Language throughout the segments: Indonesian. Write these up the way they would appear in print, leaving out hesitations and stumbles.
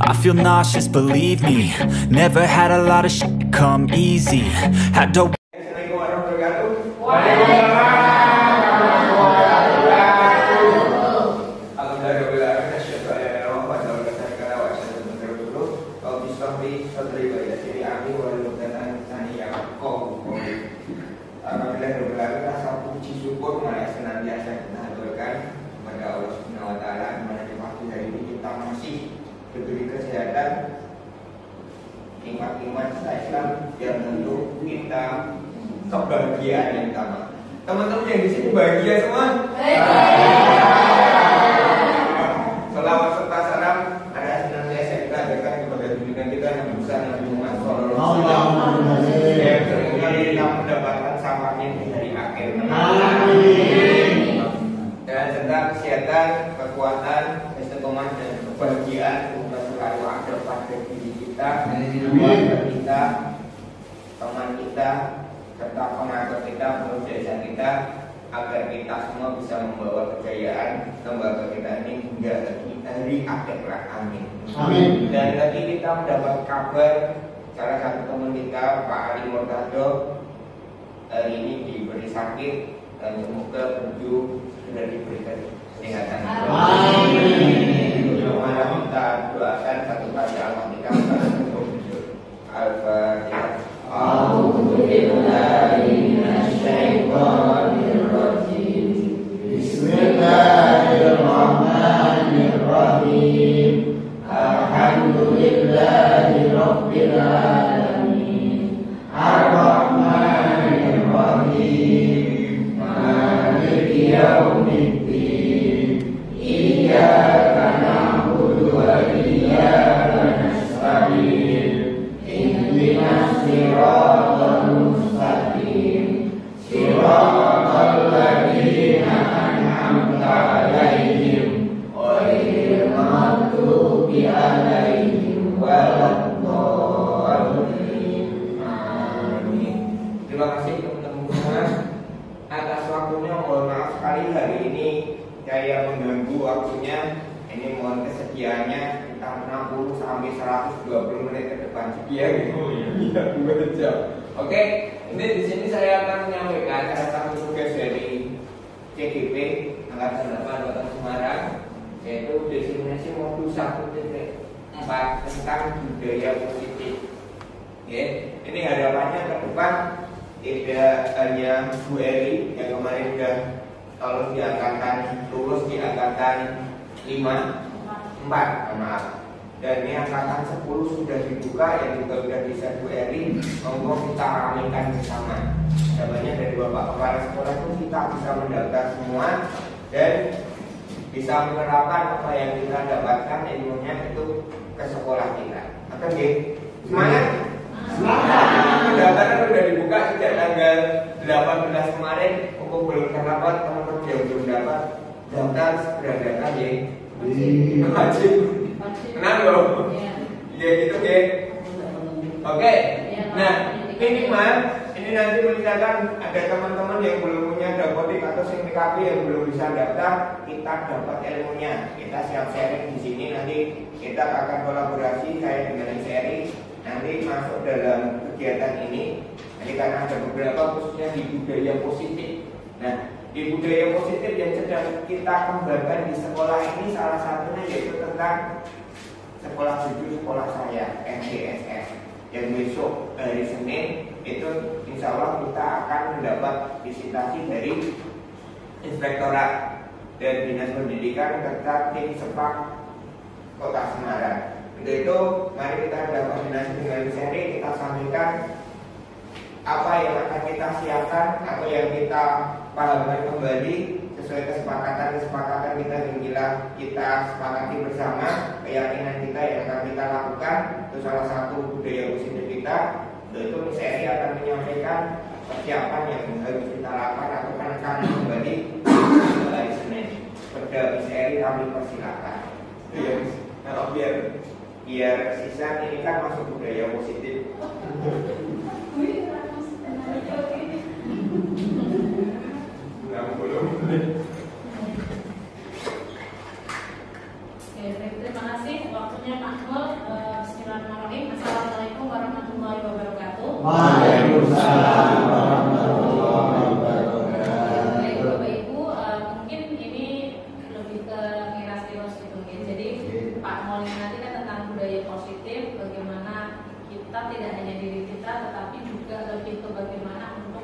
I feel nauseous, believe me. Never had a lot of shit come easy. Had to diberi kesehatan, nikmat-nikmat Islam yang tentu kita kebahagiaan yang utama. Teman-teman yang di sini bahagia semua? Selawat serta salam ada senantiasa kita ajarkan kepada junjungan kita Nabi besar Nabi Muhammad SAW yang seringkali kita mendapatkan sampahnya di hari akhir. Dan serta kesehatan, kekuatan, istiqomah dan kebahagiaan selalu ada pada diri kita, keluarga kita, teman kita, serta pengajar kita, pengusaha kita, agar kita semua bisa membawa kejayaan lembaga kita ini hingga hari akhir. Amin. Amin. Dan tadi kita mendapat kabar salah satu teman kita, Pak Ali Murtado, hari ini diberi sakit dan semoga beliau sudah diberikan kesehatan. Amin. Mana kita doakan satu kali Al-Fatihah Al-Fatihah. A'udzubillahi minasyaitonir rajim. Bismillahirrahmanirrahim. Alhamdulillahi rabbil alamin. Ar-Rahmanir Rahim. Maliki yaumiddin. Iyyaka na'budu wa iyyaka nasta'in. Ihdinas siratal mustaqim. Siratal ladzina an'amta 'alaihim ghairil maghdubi 'alaihim waladdallin. Amin. Terima kasih teman-teman semua atas waktunya. Mohon maaf sekali hari ini saya mengganggu waktunya. Ini mohon kesediaannya kita 60 sampai 120 menit ke depan sekian gitu. Iya, 2 jam. Oke, ini di sini saya akan menyampaikan salah satu tugas dari CGP Angkatan 8 Kota Semarang, yaitu definisi modul 1.4 tentang budaya positif. Oke, ini harapannya ke depan tidak hanya Bu Eri yang kemarin sudah kalau di angkatan lulus di angkatan 4, maaf. Dan ini angkatan 10 sudah dibuka, yang juga sudah bisa Bu Eri, monggo kita ramekan bersama. Namanya dari Bapak Kepala Sekolah itu kita bisa mendaftar semua dan bisa menerapkan apa yang kita dapatkan ilmunya itu ke sekolah kita. Oke, okay? Semangat? Semangat! Pendaftaran sudah dibuka sejak tanggal 18 kemarin. Untuk belum terdapat, teman-teman yang belum dapat daftar segera daftar ya. Wajib. Kenal loh? Ya gitu ya. Oke. Nah, minimal ini nanti misalkan ada teman-teman yang belum punya dapodik atau SIM-PKB yang belum bisa daftar, kita dapat ilmunya. Kita siap sharing di sini. Nanti kita akan kolaborasi saya dengan Seri nanti masuk dalam kegiatan ini. Jadi karena ada beberapa khususnya di budaya positif. Nah, di budaya positif yang sedang kita kembangkan di sekolah ini salah satunya yaitu tentang sekolah jujur sekolah saya MDSS yang besok hari Senin itu insya Allah kita akan mendapat visitasi dari Inspektorat dan Dinas Pendidikan serta tim sepak Kota Semarang. Untuk itu mari kita koordinasi dengan Seri, kita sampaikan apa yang akan kita siapkan, apa yang kita pahamkan kembali sesuai kesepakatan kita yang kita sepakati bersama, keyakinan kita yang akan kita lakukan. Itu salah satu budaya positif kita. Untuk itu Seri akan menyampaikan persiapan yang harus kita lakukan atau penekanan kembali hari Senin. Kepada Seri kami persilakan. Kalau biar sisa ini kan masuk budaya positif. Oke, terima kasih waktunya Pak Mul. Bismillahirrahmanirrahim. Assalamualaikum warahmatullahi wabarakatuh. Waalaikumsalam warahmatullahi wabarakatuh. Baik Bapak Ibu, mungkin ini lebih ke miras-miras gitu mungkin. Jadi Pak Moli nanti kan tentang budaya positif, bagaimana kita tidak hanya diri kita, tetapi juga lebih ke bagaimana untuk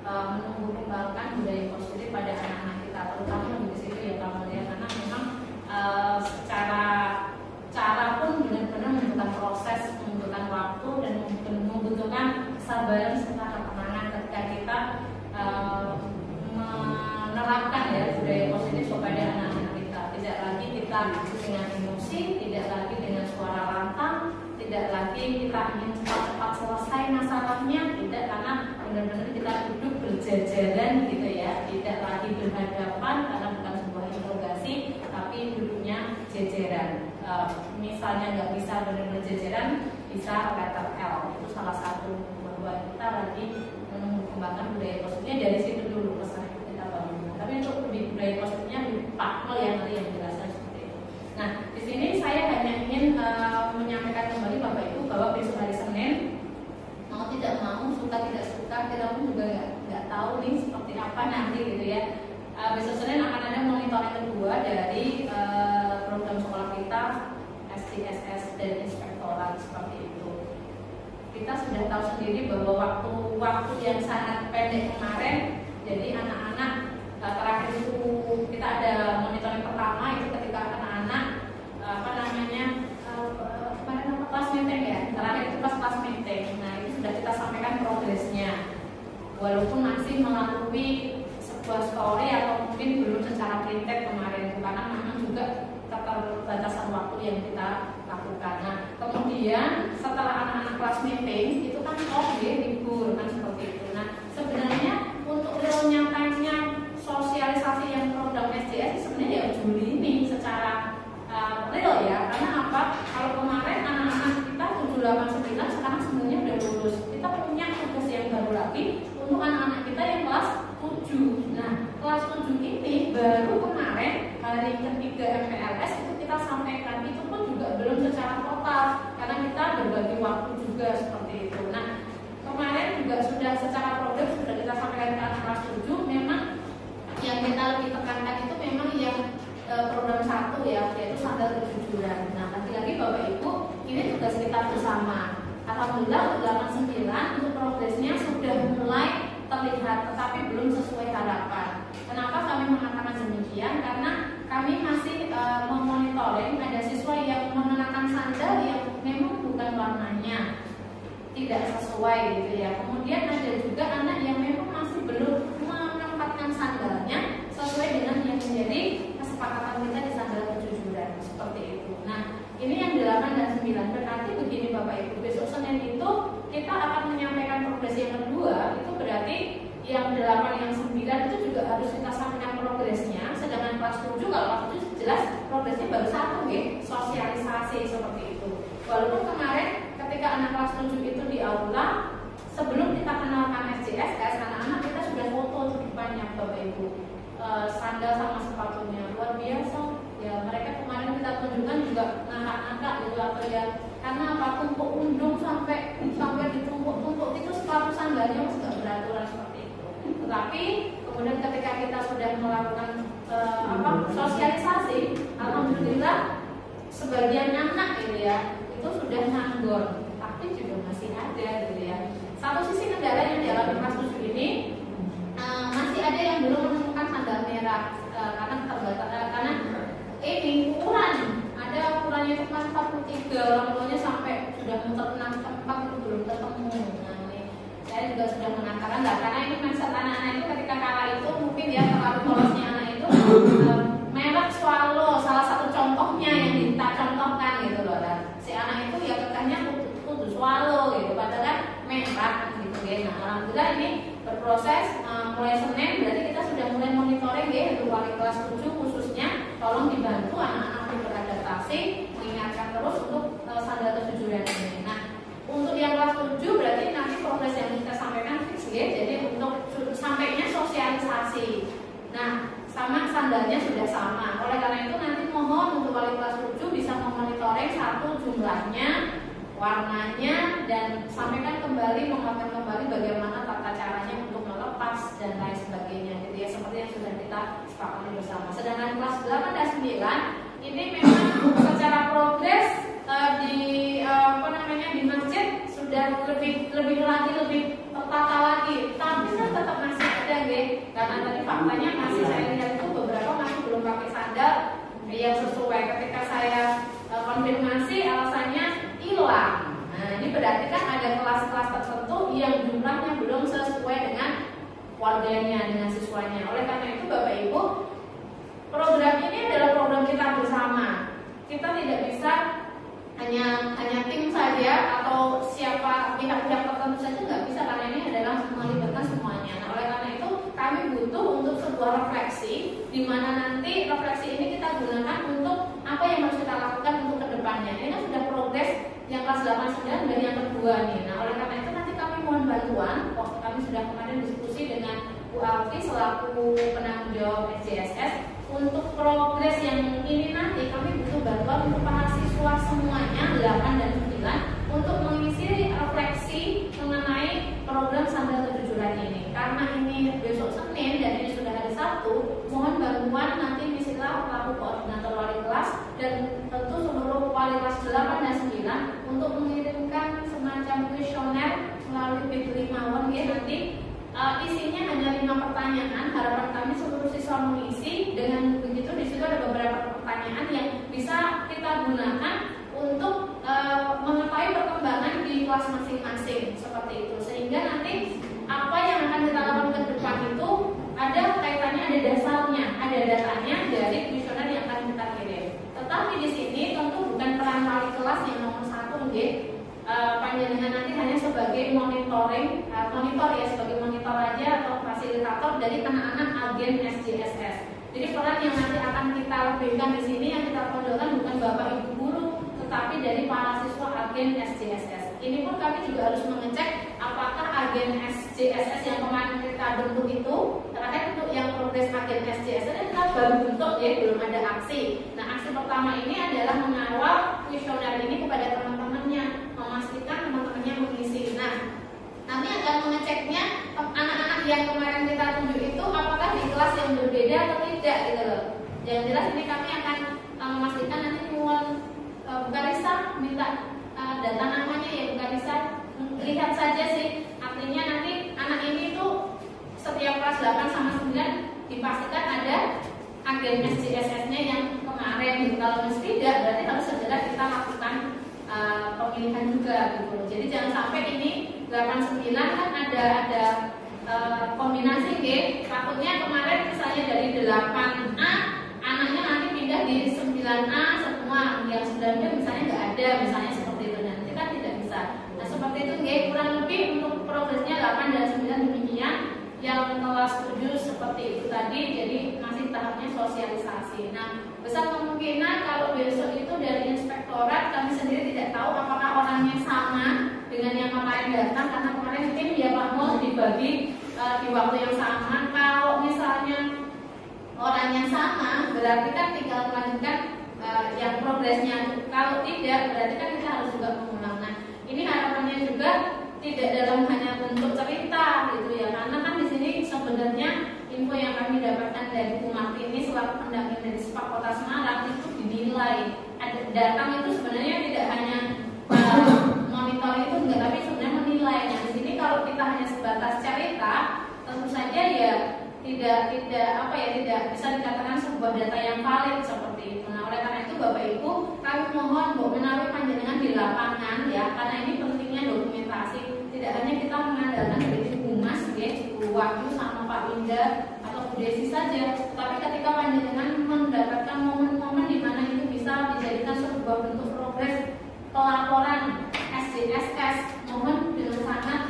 menumbuh kembangkan budaya positif pada anak-anak kita, terutama lebih ke situ ya Pak Moli, karena memang secara cara pun benar-benar membutuhkan proses, membutuhkan waktu, dan membutuhkan kesabaran serta ketenangan ketika kita menerapkan ya budaya positif kepada anak-anak kita. Tidak lagi kita dengan emosi, tidak lagi dengan suara lantang, tidak lagi kita ingin cepat-cepat selesai masalahnya, tidak, karena benar-benar kita duduk berjajaran gitu ya, tidak lagi berhadapan karena bukan sebuah interogasi, tapi duduknya jajaran. Misalnya nggak bisa benar-benar jajaran, bisa letter L. Itu salah satu bahwa kita lagi mengembangkan budaya positifnya dari situ dulu, pesan itu kita bangun. Tapi untuk lebih budaya positifnya Pak Mol yang tadi yang jelaskan seperti itu. Nah, di sini saya hanya ingin menyampaikan kembali Bapak Ibu bahwa besok hari Senin, mau tidak mau, suka tidak suka, kita pun juga nggak tahu nih seperti apa nanti gitu ya. Besok Senin akan ada monitoring kedua dari program sekolah kita, SDSS dan Inspektorat seperti itu. Kita sudah tahu sendiri bahwa waktu yang sangat pendek kemarin, jadi anak-anak terakhir itu kita ada monitoring pertama itu ketika anak-anak kelas meeting ya, terakhir itu kelas meeting. Nah itu sudah kita sampaikan progresnya, walaupun masih melalui sebuah story atau mungkin belum secara printed kemarin, karena memang juga keterbatasan waktu yang kita lakukan. Nah kemudian setelah anak-anak kelas meeting itu kan libur kan seperti itu. Nah sebenarnya untuk real nyatanya sosialisasi yang program SDS sebenarnya ya Juli ini secara real ya, karena apa? Kalau kemarin anak-anak kita 789 sekarang sebenarnya udah lulus. Kita punya tugas yang baru lagi untuk anak-anak kita yang kelas 7. Nah kelas 7 ini baru kemarin hari ketiga MPLS itu kita sampaikan, itu pun juga belum secara total karena kita berbagi waktu juga seperti itu. Nah kemarin juga sudah secara program sudah kita sampaikan ke anak kelas 7, memang yang kita lebih tekankan itu memang yang program 1 ya, yaitu standar kejujuran. Nah lagi-lagi Bapak Ibu, ini tugas kita bersama. Alhamdulillah 89 untuk progresnya sudah mulai terlihat, tetapi belum sesuai harapan. Kenapa kami mengatakan demikian? Karena kami masih memonitoring ada siswa yang mengenakan sandal yang memang bukan warnanya, tidak sesuai gitu ya. Kemudian ada juga anak yang memang masih belum menempatkan sandalnya sesuai dengan yang menjadi kesepakatan kita di sandal kejujuran seperti itu. Nah ini yang 8 dan 9 berarti begini Bapak Ibu, besok Senin itu kita akan menyampaikan progres yang kedua. Itu berarti yang 8 yang 9 itu juga harus kita sampaikan progresnya. Sedangkan kelas 7 kalau kelas 7 jelas progresnya baru 1 ya, sosialisasi seperti itu. Walaupun kemarin ketika anak kelas 7 itu di aula, sebelum kita kenalkan SDSS, anak-anak kita sudah foto di depannya Bapak Ibu, sandal sama sepatunya luar biasa ya. Mereka kemarin kita tunjukkan juga ngangkat-ngangkat gitu atau ya, karena apa, tumpuk undung sampai ditumpuk-tumpuk itu sepatu sandalnya masih nggak beraturan seperti itu. Tetapi kemudian ketika kita sudah melakukan sosialisasi, alhamdulillah sebagian anak gitu ya itu sudah nganggur, tapi juga masih ada gitu ya. Satu sisi kendala yang dialami kelas 7 ini masih ada yang belum menemukan sandal merah karena terbatas, karena ini ukuran ada ukurannya itu kan 43, orang tuanya sampai sudah muter 6 tempat itu belum ketemu. Nah ini saya juga sudah mengatakan lah, karena ini mindset anak-anak itu ketika kala itu mungkin ya terlalu polosnya anak itu merek swallow salah satu contohnya yang kita contohkan gitu loh. Dan si anak itu ya kekehnya kudu swallow gitu, padahal kan merek gitu ya. Nah alhamdulillah ini berproses mulai Senin berarti kita sudah mulai monitoring ya untuk wali kelas 7 khususnya, tolong dibantu anak-anak beradaptasi, mengingatkan terus untuk sandal kejujuran ini. Nah untuk yang kelas 7 berarti nanti progres yang kita sampaikan fix ya, jadi untuk sampainya sosialisasi. Nah sama sandalnya sudah sama, oleh karena itu nanti mohon untuk wali kelas 7 bisa memonitoring satu jumlahnya warnanya, dan sampaikan kembali, menguatkan kembali bagaimana tata caranya untuk melepas dan lain sebagainya gitu ya, seperti yang sudah kita sepakati bersama. Sedangkan kelas 8 dan 9 ini memang secara progres di masjid sudah lebih lagi, lebih tertata lagi, tapi kan tetap masih ada karena tadi faktanya masih saya lihat itu beberapa masih belum pakai sandal yang sesuai. Ketika saya konfirmasi alasannya hilang. Nah, ini berarti kan ada kelas-kelas tertentu yang jumlahnya belum sesuai dengan warganya, dengan siswanya. Oleh karena itu Bapak Ibu, program ini adalah program kita bersama. Kita tidak bisa hanya tim saja atau siapa pihak-pihak tertentu saja, nggak bisa, karena ini adalah melibatkan semuanya. Nah, oleh karena itu kami butuh untuk sebuah refleksi, di mana nanti refleksi ini kita gunakan untuk apa yang harus kita lakukan untuk kedepannya. Ini kan sudah progres yang kelas 8 9 dan yang kedua nih. Nah, oleh karena itu nanti kami mohon bantuan. Waktu kami sudah kemarin diskusi dengan Bu Alfi selaku penanggung jawab SJSS untuk progres yang ini, nanti kami butuh bantuan untuk para siswa semuanya 8 dan 9 untuk mengisi refleksi mengenai program sandal kejujuran ini. Karena ini besok Senin dan ini sudah hari Sabtu, mohon bantuan nanti misilah selaku koordinator wali kelas dan tentu seluruh wali kelas 8 dan 9 untuk mengirimkan semacam kuesioner melalui Bit5 ya. Nanti isinya hanya 5 pertanyaan. Harapan kami seluruh siswa mengisi. Dengan begitu di situ ada beberapa pertanyaan yang bisa kita gunakan untuk mengetahui perkembangan di kelas masing-masing seperti itu. Sehingga nanti apa yang akan kita lakukan ke depan itu ada kaitannya, ada dasarnya, ada datanya dari kuesioner yang akan kita kirim. Tetapi di sini tentu bukan peran wali kelas yang nomor 1 panjenengan nanti hanya sebagai monitor ya, sebagai monitor aja atau fasilitator dari anak-anak agen SJSS. Jadi peran yang nanti akan kita lebihkan di sini, yang kita tonjolkan bukan Bapak Ibu guru, tetapi dari para siswa agen SJSS. Ini pun kami juga harus mengecek apakah agen SJSS yang kemarin kita bentuk itu, terkait untuk yang progres agen SJSS kita baru bentuk ya, belum ada aksi. Nah, aksi pertama ini adalah mengawal kuesioner ini kepada teman-temannya, memastikan teman-temannya mengisi. Nah, kami akan mengeceknya anak-anak yang kemarin kita tunjuk itu apakah di kelas yang berbeda atau tidak gitu loh. Yang jelas ini kami akan memastikan nanti Bu Karisa minta data namanya ya Bu Karisa, lihat saja sih, artinya nanti anak ini tuh setiap kelas 8 sama 9 dipastikan ada agen SJSS-nya yang kemarin gitu. Kalau masih tidak, berarti harus segera kita lakukan pemilihan juga gitu. Jadi jangan sampai ini 8-9 kan ada kombinasi takutnya kemarin misalnya dari 8A anaknya nanti pindah di 9A semua, yang 9B misalnya nggak ada, misalnya seperti itu, nanti kan tidak bisa. Nah seperti itu kurang lebih untuk progresnya 8 dan 9 demikian. Yang kelas 7 seperti itu tadi, jadi masih tahapnya sosialisasi. Nah besar kemungkinan kalau besok itu dari inspektorat kami sendiri tidak tahu apakah orangnya sama dengan yang kemarin datang, karena kemarin mungkin ya Pak Mul dibagi di waktu yang sama. Kalau misalnya orangnya sama, berarti kan tinggal melanjutkan yang progresnya. Kalau tidak, berarti kan kita harus juga mengulang. Nah ini harapannya juga tidak dalam hanya bentuk cerita gitu ya, karena kan di sini sebenarnya info yang kami dapatkan dari Bu Martini selaku pendamping dari Sepak Kota Semarang itu dinilai datang itu sebenarnya tidak hanya monitor itu enggak, tapi sebenarnya menilai. Nah di sini kalau kita hanya sebatas cerita, tentu saja ya tidak bisa dikatakan sebuah data yang valid seperti itu. Nah oleh karena itu Bapak Ibu, kami mohon menaruh panjenengan di lapangan ya, karena ini pentingnya dokumentasi. Tidak hanya kita mengandalkan dari Humas Bu Wahyu sama Pak Winda atau Bu Desi saja, tapi ketika panjenengan mendapatkan momen-momen di mana itu bisa dijadikan sebuah bentuk progres pelaporan SJSS, mohon dengan sangat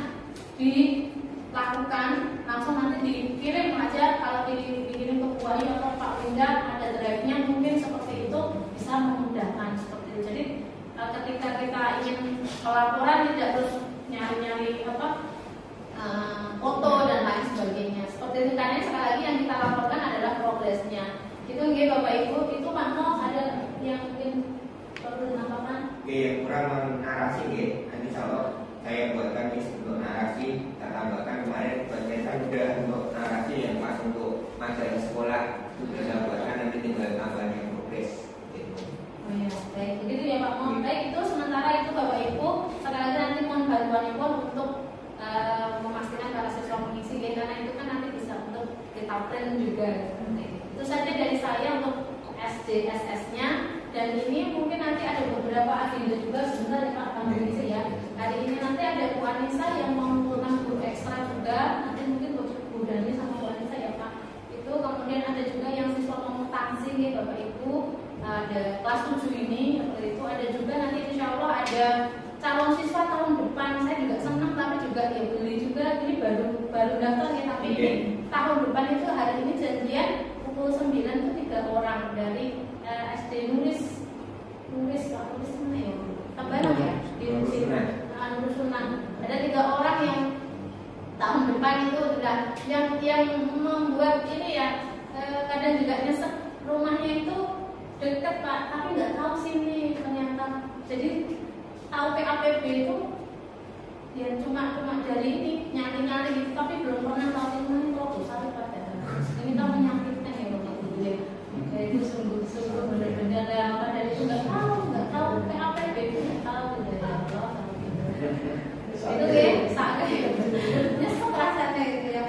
dilakukan langsung, nanti dikirim aja. Kalau dikirim ke Bu Wahyu atau Pak Winda ada drive-nya, mungkin seperti itu bisa memudahkan seperti itu. Jadi ketika kita ingin pelaporan tidak terus nyari-nyari foto dan lain sebagainya seperti itu. Karena sekali lagi yang kita laporkan adalah progresnya. Itu Bapak Ibu, itu Pak Mo ada yang mungkin perlu ditambahkan? yang kurang narasi ya, nanti kalau saya buatkan untuk narasi, saya tambahkan kemarin saya sudah untuk narasi yang pas untuk majalah sekolah sudah saya buatkan, nanti tinggal tambahnya progres. Oh ya, baik, begitu ya Pak. Mohon baik itu sementara itu Bapak Ibu sekali lagi nanti mohon bantuan Ibu untuk memastikan para siswa mengisi ya, karena itu kan nanti bisa untuk kita print juga seperti itu. Itu saja dari saya untuk SJSS-nya, dan ini mungkin nanti ada beberapa agenda juga sebentar ya Pak Bang Denisi ya. Hari ini nanti ada Bu Anissa yang mengumpulkan guru ekstra juga, nanti mungkin Bu Dani sama Bu Anissa ya Pak. Itu kemudian ada juga yang siswa kompetensi ya Bapak Ibu, ada kelas 7 ini seperti itu. Ada juga nanti insya Allah ada calon siswa tahun depan. Saya juga senang tapi juga ya beli juga, ini baru daftar ya, tapi ini tahun depan itu hari ini janjian pukul 9 itu 3 orang dari SD Nulis mana ya? Tabanan ya di Nurul Sunan. Ada 3 orang yang tahun depan itu sudah yang membuat ini ya, kadang juga nyesek rumahnya itu dekat Pak, tapi nggak tahu sini ternyata. Jadi tahu PAPB itu ya cuma dari ini nyari gitu, tapi belum pernah tahu ini kalau besar pada ini kan menyakitkan ya Bapak Ibu ya. Itu sungguh benar-benar apa dari itu nggak tahu PAPB itu nggak tahu dari Allah itu ya sangat nyesek rasanya gitu ya.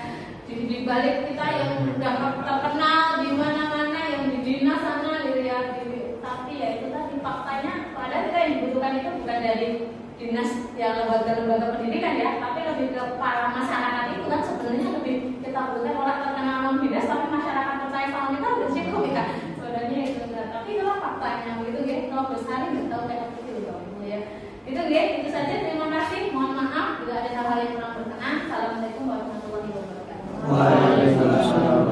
Di balik kita yang udah terkenal di mana-mana, yang di dinas sana gitu ya, tapi ya itu tadi faktanya padahal kita yang dibutuhkan itu bukan dari dinas yang lembaga pendidikan ya, tapi lebih ke para masyarakat itu kan sebenarnya lebih kita butuhkan orang terkenal non dinas tapi masyarakat percaya sama kita udah cukup ya sebenarnya itu enggak, tapi itulah faktanya begitu ya. Kalau besar nggak tahu kayak gitu ya. Itu ya, itu saja, terima kasih, mohon maaf bila ada hal-hal yang kurang berkenan. Assalamualaikum warahmatullahi wabarakatuh. Waalaikumsalam.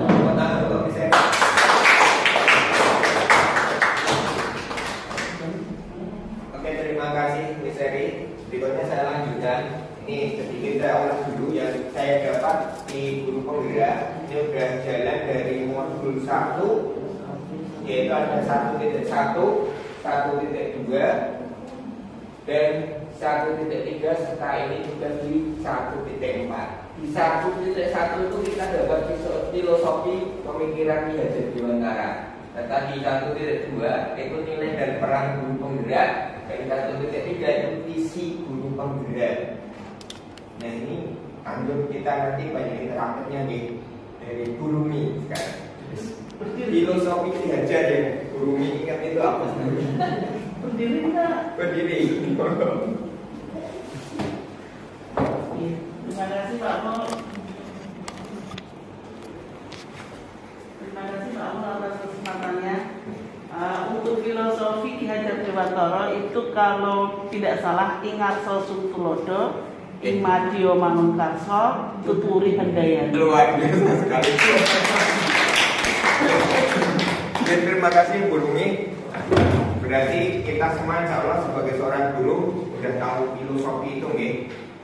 Oke, terima kasih Bu Seri. Berikutnya saya lanjutkan. Ini sedikit saya ulas dulu yang saya dapat di guru penggerak. Ini sudah jalan dari modul 1, yaitu ada 1.1, 1.2, dan 1.3 serta ini juga di 1.4. Di 1.1 itu kita dapat filosofi pemikiran Ki Hajar Dewantara. Tetapi di 1.2 itu nilai dan peran guru penggerak, dan 1.3 itu visi guru penggerak. Nah ini lanjut kita nanti banyak interaktifnya nih dari guru Mi sekarang. Filosofi Ki Hajar ya, guru Mi ingat itu apa? Berdiri enggak? Berdiri. Terima kasih Pak Mo. Terima kasih Pak Mo atas kesempatannya. Untuk filosofi Ki Hajar Dewantara itu kalau tidak salah Ingarso Sungtulodo, Imadio Manungkarso, Tuturi Handayani. Luar biasa sekali. Dan terima kasih Bu Rumi. Berarti kita semua insya Allah sebagai seorang guru sudah tahu filosofi itu nih.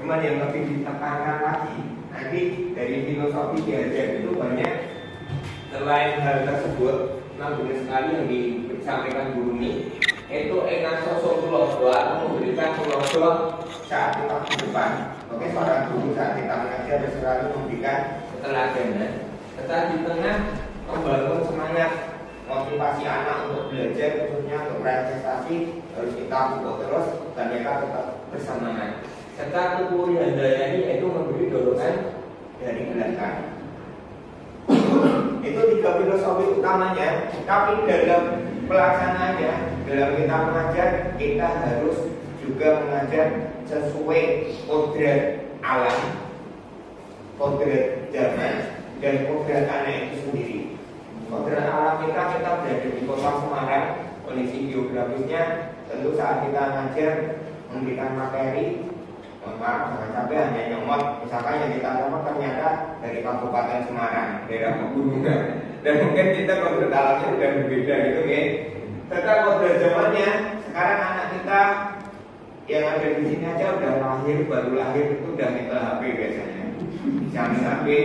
Cuman yang lebih ditekankan lagi, nanti dari filosofi Ki Hajar itu banyak. Selain hal tersebut, benar sekali yang disampaikan Bu Rumi, itu Ingarso Sungtulodo memberikan tulodo saat kita di depan. Oke, seorang guru saat kita mengajar harus selalu memberikan keteladanan. Tetapi di tengah membangun semangat motivasi anak untuk belajar, khususnya untuk prestasi, harus kita pupuk terus dan mereka tetap bersemangat. Serta Tuturi Handayani itu memberi dorongan dari belakang. Itu 3 filosofi utamanya. Tapi dalam pelaksanaannya, dalam kita mengajar, kita harus juga mengajar sesuai kodrat alam, kodrat zaman, dan kodrat anak itu sendiri. Kodrat alam kita berada di kota Semarang, kondisi geografisnya tentu saat kita mengajar memberikan materi, maka jangan sampai hanya nyomot. Misalkan yang kita dapat ternyata dari Kabupaten Semarang, daerah pegunungan, dan mungkin kita kodrat alamnya sudah berbeda gitu ya. Tetapi kodrat zamannya sekarang anak kita yang ada di sini aja udah lahir, baru lahir itu udah nyetel HP biasanya. Jangan sampai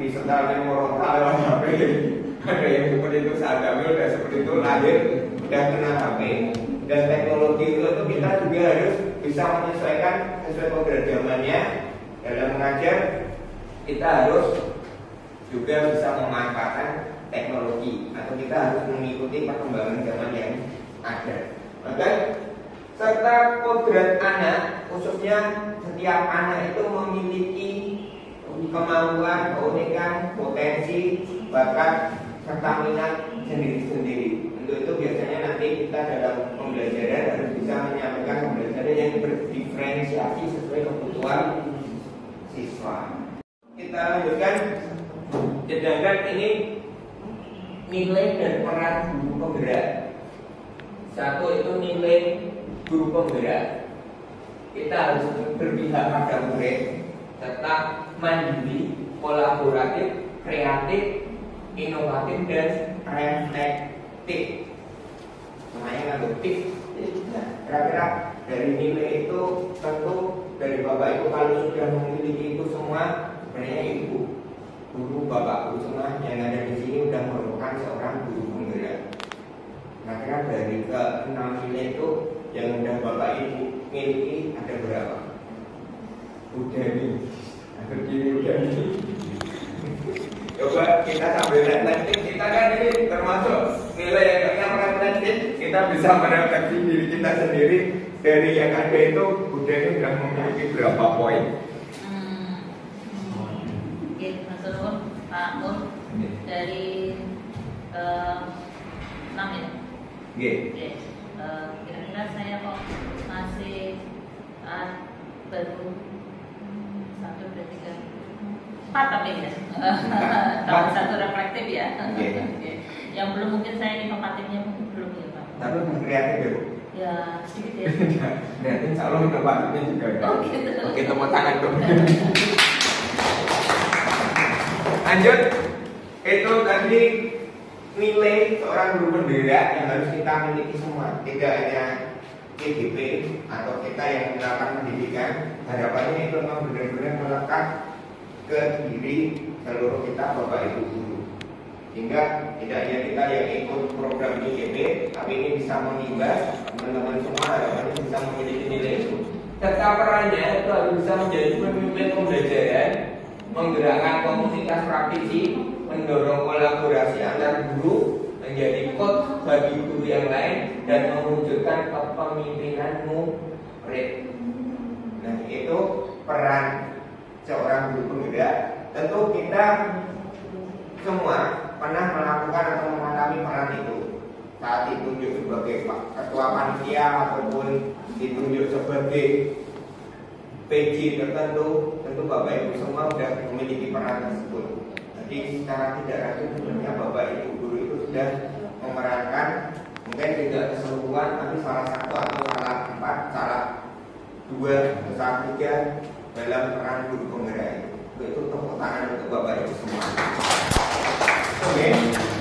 di setelahnya Morotal lewat HP. Ada yang seperti itu saat hamil udah seperti itu lahir udah kena HP. dan teknologi itu kita juga harus bisa menyesuaikan sesuai program zamannya. Dalam mengajar kita harus juga bisa memanfaatkan teknologi atau kita harus mengikuti perkembangan zaman yang ada. Maka serta kodrat anak, khususnya setiap anak itu memiliki kemampuan, keunikan, potensi, bakat, serta minat sendiri-sendiri. Untuk itu biasanya nanti kita dalam pembelajaran harus bisa menyampaikan pembelajaran yang berdiferensiasi sesuai kebutuhan siswa. Kita lanjutkan, sedangkan ini nilai dan peran guru penggerak. Satu itu nilai guru penggerak. Kita harus berpihak pada murid, tetap mandiri, kolaboratif, kreatif, inovatif, dan reflektif. Namanya kan aktif. Kira-kira dari nilai itu tentu dari Bapak Ibu kalau sudah memiliki itu semua, sebenarnya Ibu, guru, Bapak, Ibu semua yang ada di sini sudah merupakan seorang guru penggerak. Kira-kira dari ke-6 nilai itu yang sudah Bapak Ibu miliki ada berapa? Udah nih. Coba kita sambil reflektif, kita kan ini termasuk nilai yang reflektif, kita bisa merefleksi diri kita sendiri dari yang ada itu udah ini sudah memiliki berapa poin? Oke, Mas Nur, Pak Nur, dari 6 ya? Oke. Kira-kira saya kok masih baru 1, 2, 3, 4 tapi ya. Kalau 1 reflektif ya. Yang belum mungkin saya ini kompatibnya mungkin belum ya Pak. Tapi kreatif ya Bu? Ya sedikit ya. Nanti insya Allah kompatibnya juga ada. Oh gitu. Oke, tepuk tangan dong. Lanjut, itu tadi nilai seorang guru penggerak yang harus kita miliki semua, tidak hanya KGP atau kita yang melakukan pendidikan. Harapannya itu memang benar-benar melekat ke diri seluruh kita Bapak Ibu guru, sehingga tidak hanya kita yang ikut program KGP, tapi ini bisa mengimbas teman-teman semua. Harapannya bisa memiliki nilai itu. Serta perannya itu harus bisa menjadi pemimpin pembelajaran, menggerakkan komunitas praktisi, mendorong kolaborasi antar guru, menjadi coach bagi guru yang lain, dan mewujudkan kepemimpinan murid. Nah, itu peran seorang guru penggerak. Tentu kita semua pernah melakukan atau mengalami peran itu saat ditunjuk sebagai ketua panitia ataupun ditunjuk sebagai PJ tertentu. Tentu Bapak Ibu semua sudah memiliki peran tersebut. Jadi secara tidak langsung sebenarnya Bapak Ibu guru itu sudah memerankan, mungkin tidak keseluruhan, tapi salah satu atau salah 4, salah 2, atau salah 3 dalam peran guru penggerak. Itu tepuk tangan untuk Bapak Ibu semua. Oke,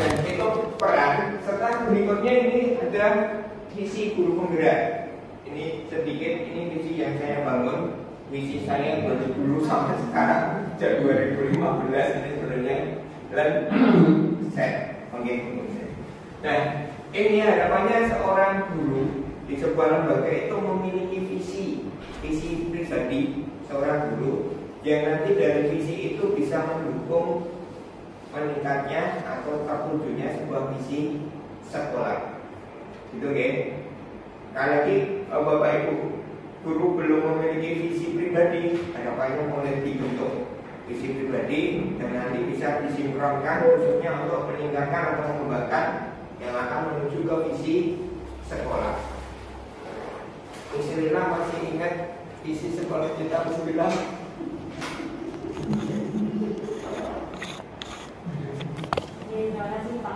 dan itu peran. Serta berikutnya ini ada visi guru penggerak. Ini sedikit, ini visi yang saya bangun. Visi saya dari dulu sampai sekarang sejak 2015 ini sebenarnya dan set. Oke. Nah, ini harapannya seorang guru di sebuah lembaga itu memiliki visi pribadi seorang guru yang nanti dari visi itu bisa mendukung meningkatnya atau terwujudnya sebuah visi sekolah. Gitu kan? Sekali lagi Bapak Ibu guru belum memiliki visi pribadi, harapannya mulai dibentuk visi pribadi dan nanti bisa disinkronkan khususnya untuk meningkatkan atau mengembangkan yang akan menuju ke visi sekolah. Bismillah, masih ingat visi sekolah kita? Bismillah. Terima kasih Pak.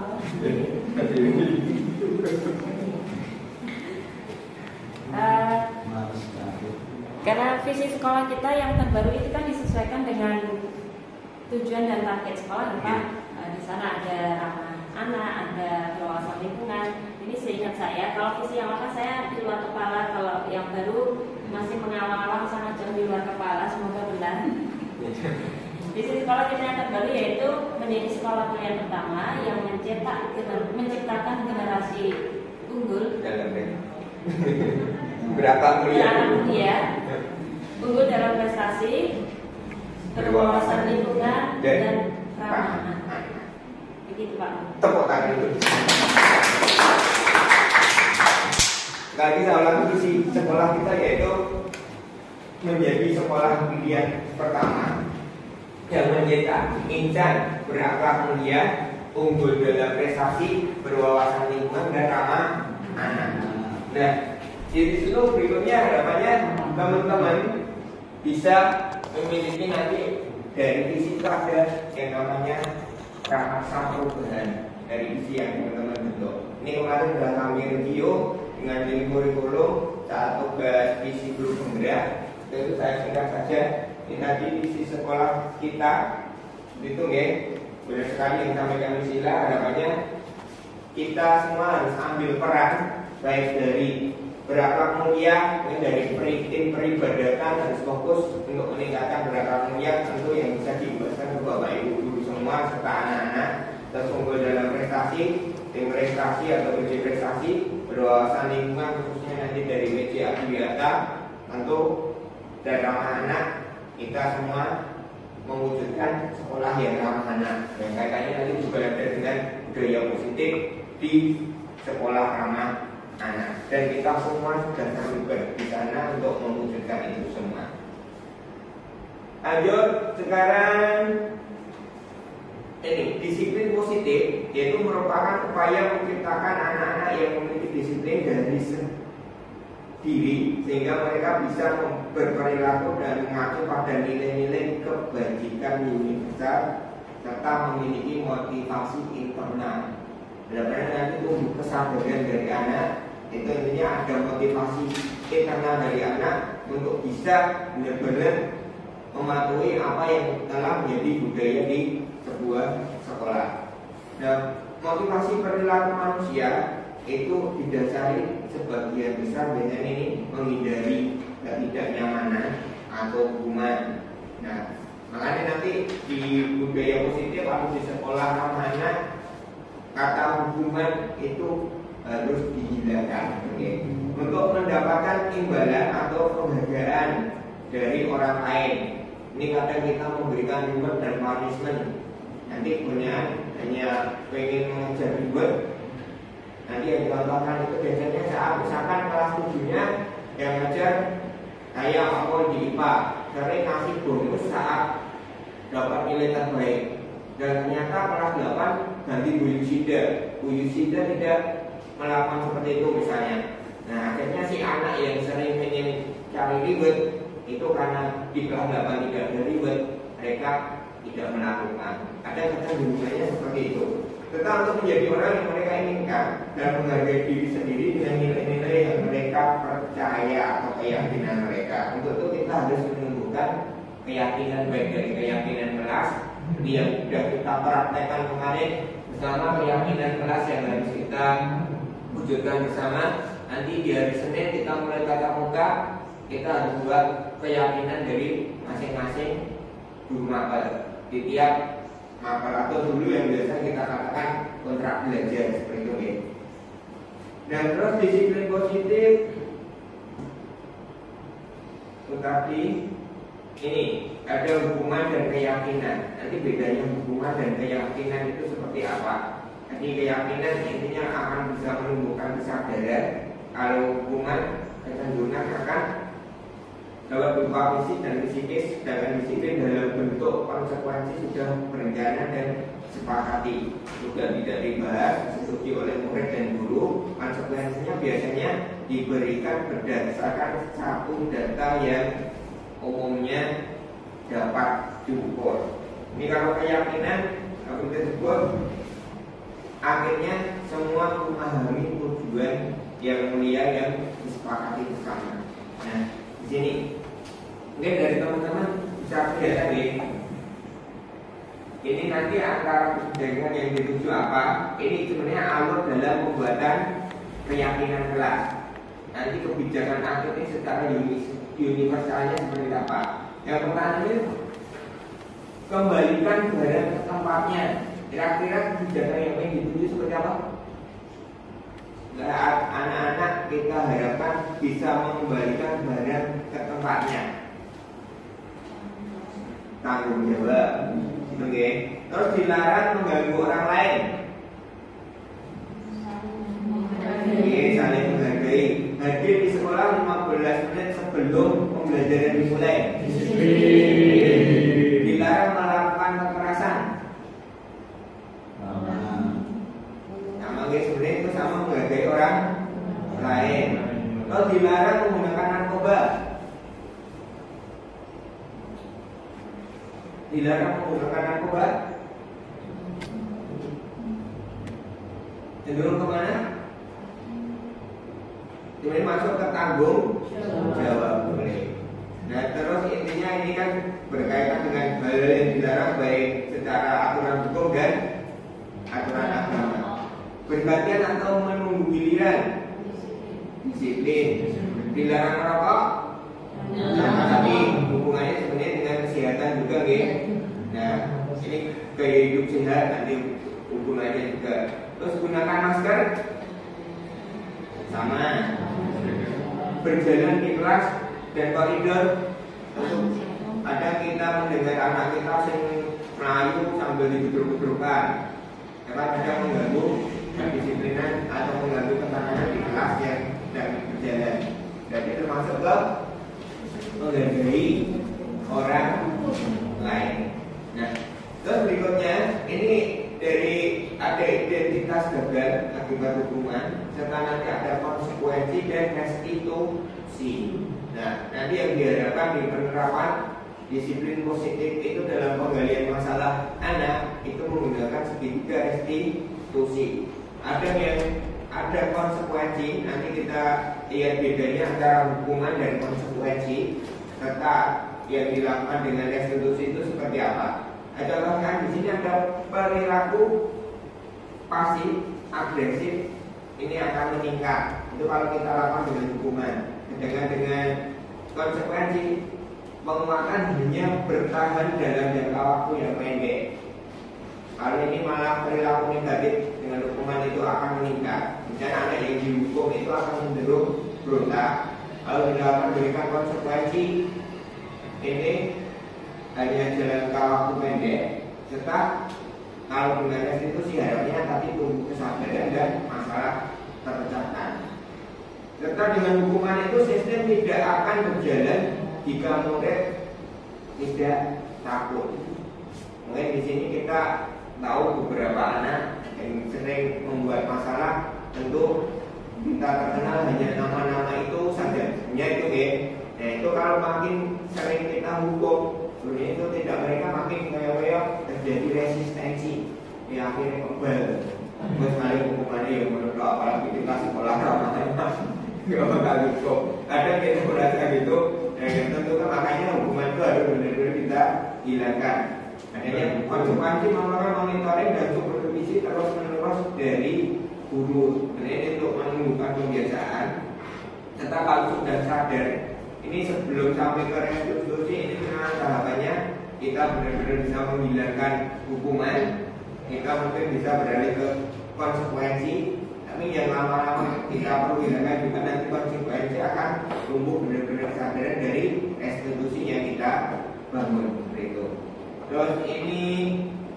Karena visi sekolah kita yang terbaru itu kan disesuaikan dengan tujuan dan target sekolah ya Pak. Di sana ada ramah anak, ada pengawasan lingkungan. Ini seingat saya, kalau visi yang lama saya di luar kepala, kalau yang baru masih mengawang-awang sangat jauh di luar kepala, semoga benar. Visi sekolah kita yang terbaru yaitu menjadi sekolah pilihan pertama yang menciptakan generasi unggul Berakhlak mulia. Mulia, unggul dalam prestasi, berwawasan lingkungan dan ramah anak. Begitu Pak. Tepuk tangan itu. Lagi saya ulangi visi sekolah kita yaitu menjadi sekolah pilihan pertama yang mencetak insan berakhlak mulia, unggul dalam prestasi, berwawasan lingkungan dan ramah anak. Nah, di situ berikutnya harapannya teman-teman bisa memiliki nanti dari visi itu ada yang namanya rasa perubahan dari visi yang teman-teman bentuk. Ini kemarin sudah kami review dengan tim kurikulum saat tugas visi guru penggerak. Itu saya singkat saja. Ini tadi visi sekolah kita itu ya, benar sekali yang disampaikan Sila. Harapannya kita semua harus ambil peran, baik dari berakhlak mulia, dari tim peribadatan harus fokus untuk meningkatkan berakhlak mulia, tentu yang bisa diimbaskan ke Bapak Ibu guru semua serta anak-anak, terus unggul dalam prestasi, tim prestasi atau PJ prestasi, berwawasan lingkungan khususnya nanti dari PJ Adiwiyata, tentu dan ramah anak. Kita semua mewujudkan sekolah yang ramah anak, yang kaitannya nanti juga ada dengan budaya positif di sekolah ramah anak, dan kita semua sudah terlibat di sana untuk mewujudkan itu semua. Lanjut sekarang, ini disiplin positif yaitu merupakan upaya menciptakan anak-anak yang memiliki disiplin dari diri sehingga mereka bisa berperilaku dan mengacu pada nilai-nilai kebajikan universal serta memiliki motivasi internal. Benar-benar nanti tumbuh kesadaran dari anak, itu intinya ada motivasi internal dari anak untuk bisa benar-benar mematuhi apa yang telah menjadi budaya di sebuah sekolah. Nah, motivasi perilaku manusia itu didasari sebagian besar biasanya ini menghindari ketidaknyamanan atau hubungan. Nah, makanya nanti di budaya positif atau di sekolah ramah anak, kata hubungan itu harus dihilangkan, okay? Untuk mendapatkan imbalan atau penghargaan dari orang lain. Ini kadang kita memberikan reward dan punishment. Nanti kemudian hanya pengen mengejar reward. Nanti yang dicontohkan itu biasanya saat misalkan kelas 7-nya yang ngajar saya mau di IPA, karena ngasih bonus saat dapat nilai terbaik. Dan ternyata kelas 8 ganti Bu Yusida tidak melakukan seperti itu misalnya. Nah, akhirnya si anak yang sering pengen cari ribet itu karena di kelas 8 tidak ada ribet, mereka tidak melakukan. Kadang-kadang hubungannya seperti itu. Tetapi untuk menjadi orang yang mereka inginkan dan menghargai diri sendiri dengan nilai-nilai yang mereka percaya atau keyakinan mereka, untuk itu kita harus menumbuhkan keyakinan, baik dari keyakinan kelas yang sudah kita praktekkan kemarin bersama, keyakinan kelas yang harus kita wujudkan bersama. Nanti di hari Senin kita mulai tatap muka, kita harus buat keyakinan dari masing-masing guru mapel di tiap mapel atau dulu yang biasa kita katakan kontrak belajar seperti itu ya. Dan terus disiplin positif, tetapi ini ada hubungan dan keyakinan. Nanti bedanya hubungan dan keyakinan itu seperti apa? Jadi keyakinan intinya akan bisa menumbuhkan kesadaran. Kalau hubungan kecenderungan akan dapat berupa fisik dan psikis, sedangkan disiplin dalam bentuk konsekuensi sudah berencana dan sepakati, sudah tidak dibahas, disetujui oleh murid dan guru. Konsekuensinya biasanya diberikan berdasarkan satu data yang umumnya dapat diukur. Ini kalau keyakinan aku tersebut akhirnya semua memahami tujuan yang mulia yang disepakati bersama. Nah, di sini mungkin dari teman-teman bisa lihat tadi. Ini nanti antara dengan yang dituju apa? Ini sebenarnya alur dalam pembuatan keyakinan kelas. Nanti kebijakan akhir ini secara universalnya seperti apa? Yang pertama ini kembalikan barang ke tempatnya. Kira-kira kebijakan yang ingin dituju seperti apa? anak-anak kita harapkan bisa mengembalikan barang ke tempatnya. Tanggung jawab. Oke. Terus dilarang mengganggu orang lain. Oke, saling menghargai. Hadir di sekolah 15 menit sebelum pembelajaran dimulai. Dilarang melakukan kekerasan. Sama guys, sebenarnya itu sama menghargai orang lain. Kalau dilarang menggunakan narkoba. Dilarang menggunakan narkoba. Cenderung kemana? Kemudian masuk ke tanggung jawab. Nah, terus intinya ini kan berkaitan dengan hal yang dilarang baik secara aturan hukum dan aturan agama. Bergantian atau menunggu giliran, disiplin. Dilarang merokok, sama tadi hubungannya sebenarnya dengan kesehatan juga, gitu. Nah, ini gaya hidup sehat nanti hubungannya juga. Terus gunakan masker, sama. Berjalan di kelas dan koridor. Kadang kita mendengar anak kita sing melayu sambil dibedruk-bedrukan. Kadang mengganggu kedisiplinan atau mengganggu ketenangan di kelas yang sedang berjalan. Jadi termasuk ke menghargai orang lain. Nah, terus berikutnya ini dari ada identitas gagal akibat hubungan, serta nanti ada konsekuensi dan restitusi. Nah, nanti yang diharapkan di penerapan disiplin positif itu dalam penggalian masalah anak itu menggunakan segitiga restitusi. Ada konsekuensi, nanti kita lihat bedanya antara hukuman dan konsekuensi, serta yang dilakukan dengan restitusi itu seperti apa. Contohnya di sini ada perilaku pasif agresif, ini akan meningkat. Itu kalau kita lakukan dengan hukuman. Dengan konsekuensi, penguatan hanya bertahan dalam jangka waktu yang pendek. Kalau ini malah perilaku negatif dengan hukuman itu akan meningkat. Misalnya anak yang dihukum itu akan cenderung berontak. Kalau tidak akan memberikan konsekuensi, ini hanya jangka waktu pendek. Serta kalau dengan restitusi harapnya tapi tumbuh kesadaran dan masalah terpecahkan. Serta dengan hukuman itu sistem tidak akan berjalan jika murid tidak takut. Mungkin di sini kita tahu beberapa anak yang sering membuat masalah, tentu kita terkenal hanya nama-nama itu saja. Hanya itu ya. Nah itu kalau makin sering kita hukum, sebenarnya itu tidak mereka makin koyok-koyok terjadi resistensi. Ya akhirnya kebal. Terus kali hukumannya yang menurut apalagi kita sekolah ramah-ramah. Gak bakal hukum. Kadang kita merasa gitu. Nah tentu kan makanya hukuman itu harus benar-benar kita hilangkan. Adanya konsekuensi melakukan monitoring dan supervisi terus-menerus dari guru. Ini untuk menumbuhkan kebiasaan. Serta kalau sudah sadar, ini sebelum sampai ke restitusi, ini memang tahapannya kita benar-benar bisa menghilangkan hukuman. Kita mungkin bisa beralih ke konsekuensi. Tapi yang lama-lama kita perlu hilangkan juga nanti konsekuensi akan tumbuh benar-benar kesadaran dari restitusi yang kita bangun. Itu. Terus ini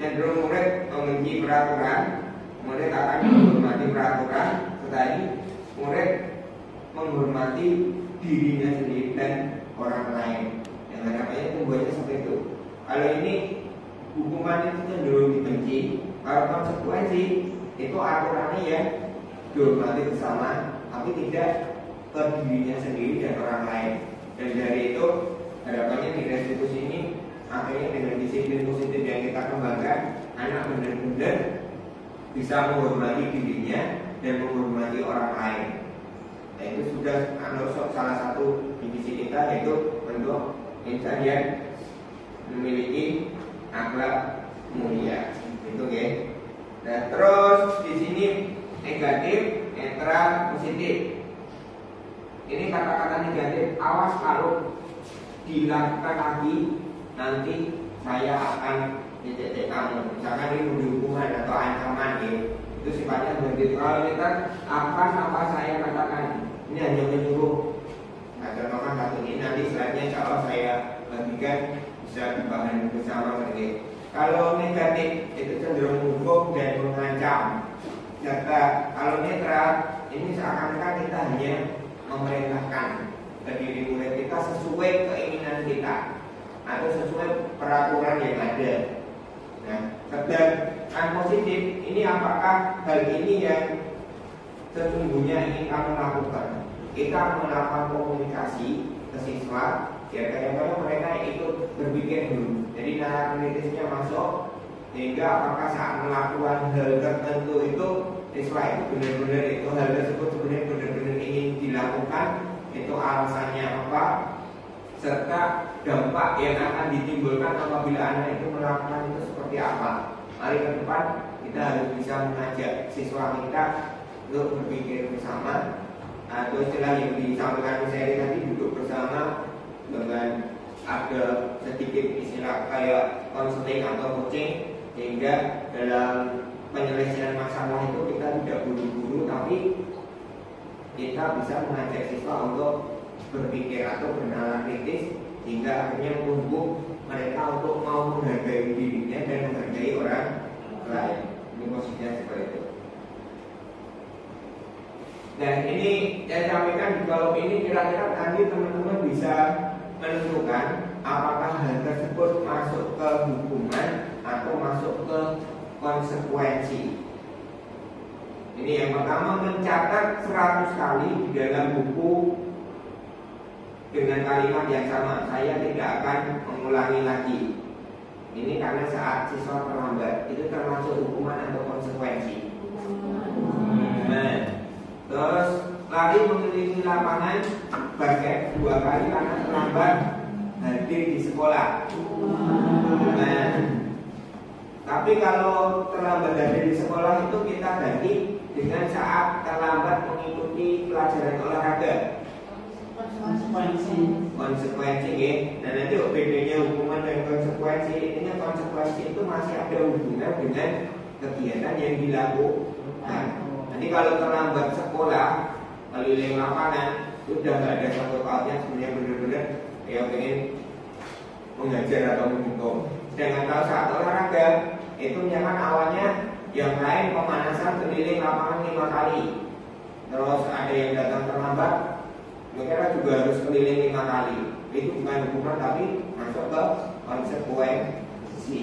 cenderung murid membenci peraturan, murid akan menghormati peraturan, tetapi murid menghormati dirinya sendiri dan orang lain. Yang harapannya tumbuhnya seperti itu. Kalau ini hukuman itu cenderung dibenci, kalau konsekuensi itu aturannya ya dihormati bersama, tapi tidak ke dirinya sendiri dan orang lain. Dan dari itu harapannya di restitusi ini akhirnya dengan disiplin positif yang kita kembangkan, anak benar-benar bisa menghormati dirinya dan menghormati orang lain. Nah, itu sudah salah satu divisi kita, yaitu bentuk insan yang memiliki akhlak mulia. Itu ya. Nah, terus di sini negatif, netral, positif. Ini kata-kata negatif, awas kalau dilakukan lagi nanti saya akan dicetek kamu. Misalkan ini hukuman atau ancaman ya. Itu itu sifatnya begitu. Kalau kita apa saya katakan, ini hanya menyuruh. Nah, contohkan satu ini nanti slide-nya kalau saya bagikan bisa dibahas bersama lagi. Kalau negatif itu cenderung menghukum dan mengancam. Serta kalau netral ini seakan-akan kita hanya memerintahkan ke diri murid kita sesuai keinginan kita atau sesuai peraturan yang ada. Nah, sedangkan positif ini apakah hal ini yang sesungguhnya ingin kamu lakukan? Kita melakukan komunikasi ke siswa, ya kadang-kadang mereka ikut berpikir dulu. Jadi nalar kritisnya masuk, sehingga apakah saat melakukan hal tertentu itu siswa itu benar-benar itu hal tersebut sebenarnya benar-benar ingin dilakukan, itu alasannya apa, serta dampak yang akan ditimbulkan apabila anak itu melakukan itu seperti apa. Mari ke depan kita harus bisa mengajak siswa kita untuk berpikir bersama, atau istilah yang disampaikan saya tadi duduk bersama dengan ada sedikit istilah kayak konseling atau coaching, sehingga dalam penyelesaian masalah itu kita tidak buru-buru, tapi kita bisa mengajak siswa untuk berpikir atau bernalar kritis, sehingga akhirnya tumbuh mereka untuk mau menghargai dirinya dan menghargai orang lain. Ini posisinya seperti itu. Dan ini saya sampaikan di kolom ini kira-kira nanti teman-teman bisa menentukan apakah hal tersebut masuk ke hukuman atau masuk ke konsekuensi. Ini yang pertama, mencatat 100 kali di dalam buku dengan kalimat yang sama, saya tidak akan mengulangi lagi. Ini karena saat siswa terlambat, itu termasuk hukuman atau konsekuensi. Nah, terus lari mengelilingi lapangan basket 2 kali karena terlambat hadir di sekolah. Nah, tapi kalau terlambat hadir di sekolah itu kita ganti dengan saat terlambat mengikuti pelajaran olahraga. Konsekuensi ya. Dan nanti bedanya hukuman dan konsekuensi, intinya konsekuensi itu masih ada hubungan dengan kegiatan yang dilakukan. Nanti kalau terlambat sekolah, keliling lapangan, sudah nggak ada satu pautnya, sebenarnya benar-benar yang pengen mengajar atau menghukum. Sedangkan kalau saat olahraga, itu misalkan awalnya yang lain pemanasan keliling lapangan 5 kali, terus ada yang datang terlambat, mereka juga harus keliling 5 kali. Itu bukan hukuman tapi masuk ke konsekuensi.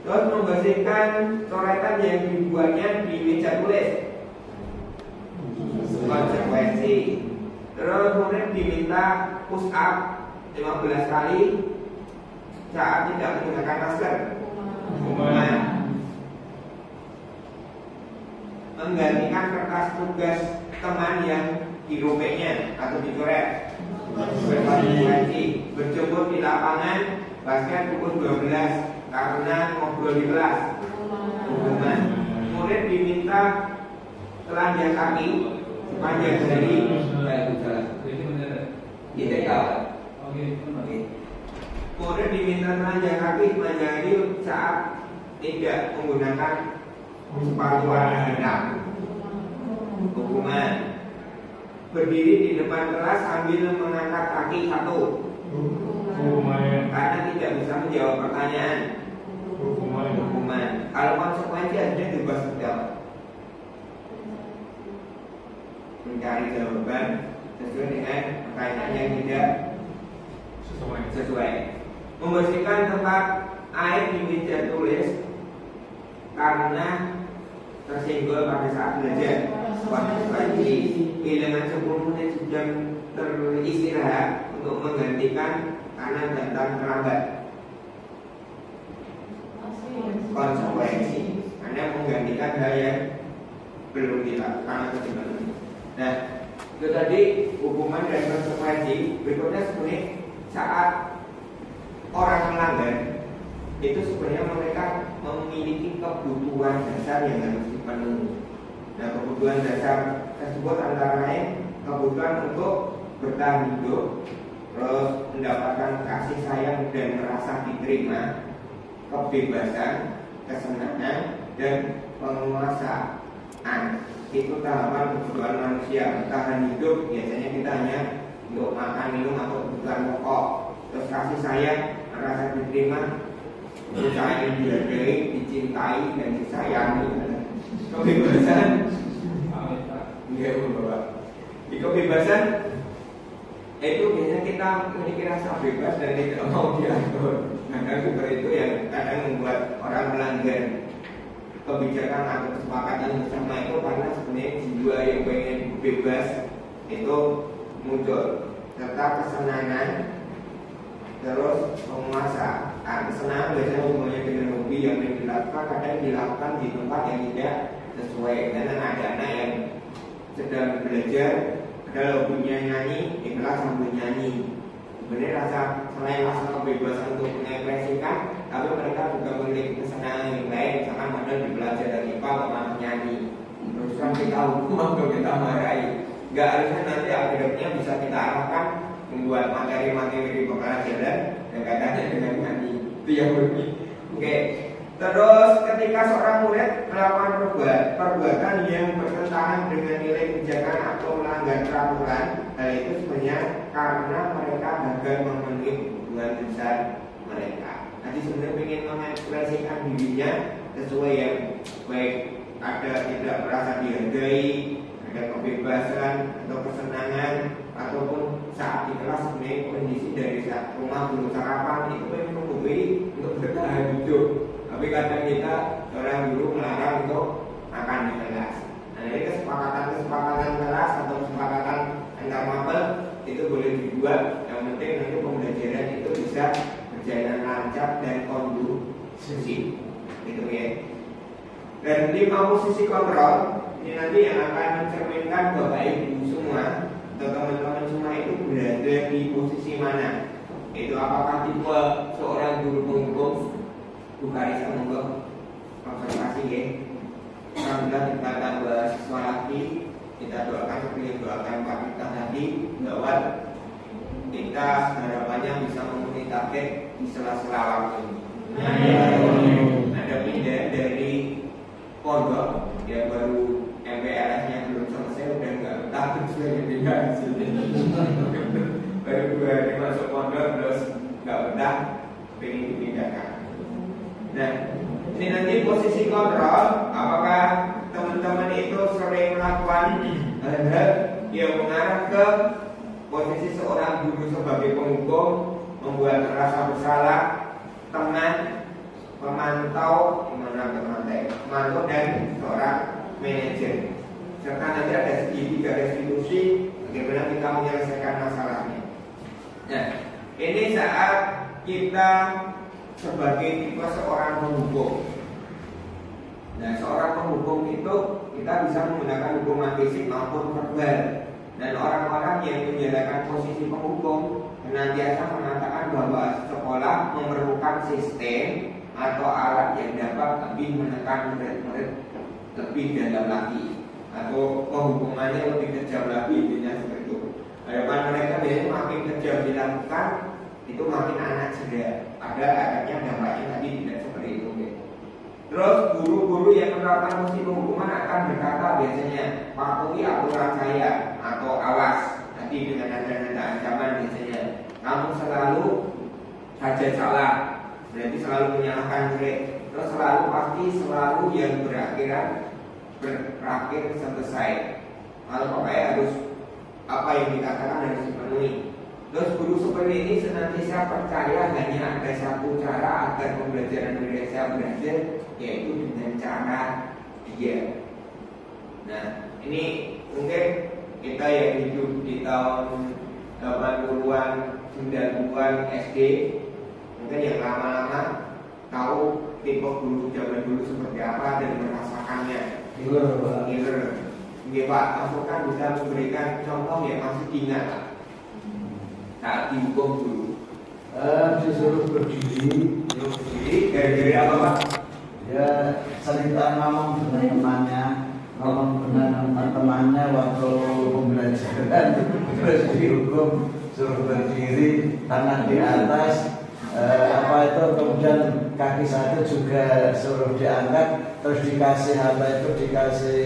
Terus membersihkan coretan yang dibuatnya di meja tulis, konsekuensi. Terus kemudian diminta push up 15 kali saat tidak menggunakan masker, hukuman. Menggantikan kertas tugas teman yang dirobeknya atau dicoret, konsekuensi. Berjemur di lapangan basket pukul 12 karena ngobrol di kelas, hukuman. Kemudian diminta telanjang kaki sepanjang hari. Kita tahu. Kemudian diminta telanjang kaki sepanjang hari saat tidak menggunakan sepatu warna hitam, hukuman. Berdiri di depan kelas sambil mengangkat kaki satu, hukuman. Karena tidak bisa menjawab pertanyaan, hukuman. Kalau konsekuensi artinya bebas menjawab, mencari jawaban sesuai dengan pertanyaan yang tidak sesuai. Membersihkan tempat air di meja tulis karena tersenggol pada saat belajar, konsekuensi. Kehilangan 10 menit jam teristirahat untuk menggantikan karena datang terlambat, konsekuensi. Anda menggantikan hal yang belum dilakukan atau dilakukan. Nah, itu tadi hukuman dan konsekuensi. Berikutnya sebenarnya saat orang melanggar itu sebenarnya mereka memiliki kebutuhan dasar yang harus dipenuhi. Nah, kebutuhan dasar tersebut antara lain kebutuhan untuk bertahan hidup, terus mendapatkan kasih sayang dan merasa diterima, kebebasan, kesenangan, dan penguasa. Itu tahapan kebutuhan manusia. Bertahan hidup biasanya kita hanya untuk makan, minum atau kebutuhan pokok. Terus kasih sayang, rasa diterima, usaha yang dihargai, dicintai dan disayangi. Kebebasan, di kebebasan itu biasanya kita memiliki rasa bebas dan tidak mau diatur. Nah, seperti itu yang kadang membuat orang melanggar kebijakan atau kesepakatan bersama itu, karena sebenarnya jiwa yang pengen bebas itu muncul, serta kesenangan, terus penguasaan. Kesenangan biasanya hubungannya dengan hobi yang dilakukan, kadang dilakukan di tempat yang tidak sesuai. Dan ada anak yang sedang belajar, ada hobinya nyanyi, di kelas sambil nyanyi. Sebenarnya selain rasa kebebasan untuk mengekspresikan, tapi mereka juga memiliki kesenangan yang lain. Misalkan model di belajar dari IPA atau nyanyi, terus kan kita hukum atau kita marahi. Nggak harusnya nanti akhirnya bisa kita arahkan membuat materi-materi di pembelajaran dan katanya dengan nyanyi. Itu yang lebih. Oke. Terus ketika seorang murid melakukan perbuatan yang bertentangan dengan nilai kebijakan atau melanggar peraturan, hal itu sebenarnya karena mereka gagal memenuhi kebutuhan besar mereka. Jadi sebenarnya ingin mengekspresikan dirinya sesuai yang baik, ada tidak merasa dihargai, ada kebebasan atau kesenangan, ataupun saat di kelas sebenarnya kondisi dari saat rumah belum sarapan itu pengen menghubungi untuk bertahan hidup. Tapi kadang kita orang guru melarang untuk makan di kelas. Nah, ini kesepakatan kelas atau kesepakatan antar mapel itu boleh dibuat. Yang penting nanti pembelajaran itu bisa berjalan lancar dan kondusif, gitu ya. Dan 5 posisi kontrol ini nanti yang akan mencerminkan Bapak Ibu semua atau teman-teman semua itu berada di posisi mana. Itu apakah tipe seorang guru penghukum? Bukarisa monggo observasi ya. Alhamdulillah kita tambah siswa lagi. Kita doakan seperti doakan Pak kita tadi bahwa kita harapannya bisa memenuhi target di sela-sela waktu ini. Ada pindah dari pondok yang baru MPLS-nya belum selesai, udah nggak betah terus lagi pindah di sini. Baru 2 hari masuk pondok terus nggak betah, pengen dipindahkan. Nah, ini nanti posisi kontrol, apakah teman-teman itu sering melakukan hal-hal yang mengarah ke posisi seorang guru sebagai penghukum, membuat rasa bersalah, teman, pemantau, pemantau dan seorang manajer. Serta nanti ada segitiga restitusi, bagaimana kita menyelesaikan masalahnya. Nah, ini saat kita sebagai tipe seorang penghukum. Nah, seorang penghukum itu kita bisa menggunakan hukuman fisik maupun verbal. Dan orang-orang yang menjalankan posisi penghukum senantiasa mengatakan bahwa sekolah memerlukan sistem atau alat yang dapat lebih menekan murid-murid lebih dalam lagi, atau penghukumannya lebih kejam lagi, intinya seperti itu. Harapan mereka biasanya makin kejam dilakukan, itu makin anak cerdas. Ada akhirnya dampaknya tadi tidak seperti itu. Terus guru-guru yang menerapkan posisi penghukuman akan berkata biasanya patuhi aturan saya atau awas. Tadi dengan nada-nada ancaman biasanya kamu selalu saja salah, berarti selalu menyalahkan murid. Terus selalu yang berakhir selesai. Kalau pokoknya harus apa yang dikatakan harus dipenuhi. Terus guru seperti ini senantiasa percaya hanya ada satu cara agar pembelajaran Indonesia berhasil, yaitu dengan cara dia. Nah, ini mungkin kita yang hidup di tahun 80-an, 90-an SD, mungkin yang lama-lama tahu tipe guru zaman dulu seperti apa dan merasakannya. Giler. Pak, masukan bisa memberikan contoh yang masih diingat saat dihukum dulu. Disuruh berdiri. Gara-gara apa Pak? Ya cerita ngomong dengan temannya, ngomong dengan temannya waktu pembelajaran, terus dihukum suruh berdiri, tangan di atas, apa itu kemudian kaki satu juga suruh diangkat, terus dikasih apa itu, dikasih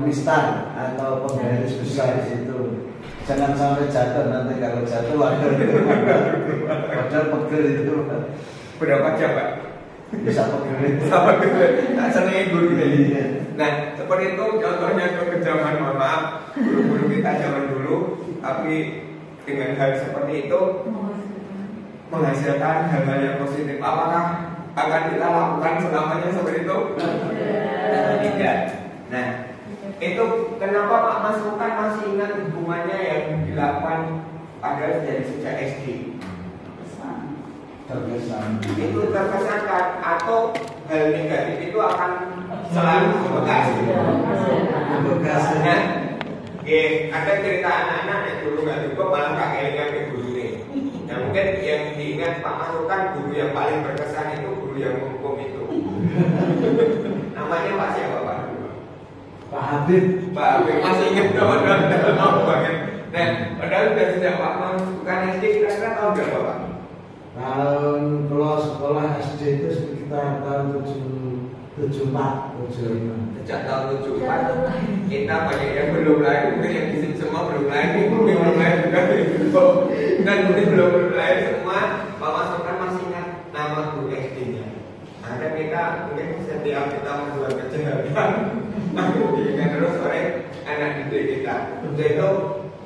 mistar atau penggaris besar di situ. Jangan sampai jatuh, nanti kalau jatuh waduh itu padahal pegel itu. Berapa jam Pak? Bisa pegel itu. Sama gitu. Tak seneng guru ini. Iya. Nah, seperti itu contohnya ke zaman, mohon maaf, guru-guru kita zaman dulu, tapi dengan hal seperti itu menghasilkan hal-hal yang positif. Apakah akan kita lakukan selamanya seperti itu? Tidak. Nah, itu kenapa Pak Mas Rukan masih ingat hubungannya yang dilakukan padahal dari sejak SD? Terkesan. Itu terkesankan atau hal negatif itu akan selalu membekas. Nah, ada cerita anak-anak yang dulu nggak cukup malah kakeknya ke guru ini. Nah, mungkin yang diingat Pak Mas Rukan guru yang paling berkesan itu guru yang menghukum itu. Namanya Pak siapa Pak? Pak Habib. Pak Habib masih ingat dong, tahu banget. Nah, padahal sudah sejak Pak Mas Rukan SD kira-kira tahu berapa Pak? Tahun kalau sekolah SD itu sekitar tahun 74, 75. Sejak tahun 74 kita banyak yang belum lahir, mungkin yang di sini semua belum lahir, mungkin belum lahir juga dan mungkin belum lahir semua. Pak Mas Rukan masih ingat nama guru SD-nya. Ada kita mungkin setiap kita membuat kejahatan masih diingat terus oleh anak didik kita. Untuk itu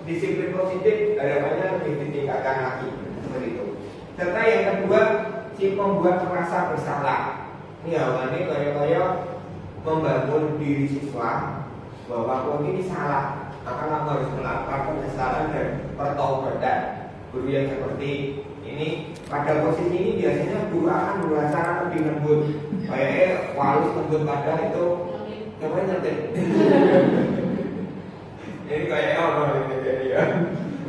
disiplin positif harapannya lebih ditingkatkan lagi seperti itu. Serta yang kedua, si pembuat merasa bersalah. Ini awalnya kaya-kaya membangun diri siswa bahwa kau ini salah, maka kamu harus melakukan penyesalan dan pertobatan. Guru yang seperti ini pada posisi ini biasanya guru akan berusaha lebih lembut. Kayaknya walus lembut pada itu namanya ngerti. Ini kayaknya orang ini jadi ya.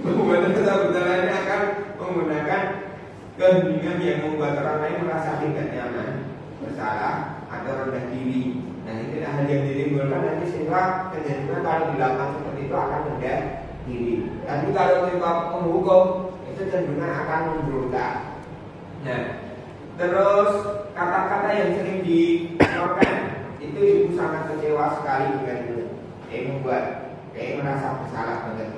Pembuatan kesalahannya akan menggunakan keheningan yang membuat orang lain merasa tidak nyaman, bersalah atau rendah diri. Nah, ini hal yang ditimbulkan nanti sehingga kecenderungan kalau dilakukan seperti itu akan rendah diri. Tapi kalau kita menghukum itu cenderung akan memberontak. Nah, terus kata-kata yang sering dikeluarkan itu ibu sangat kecewa sekali dengan itu. Membuat merasa bersalah banget.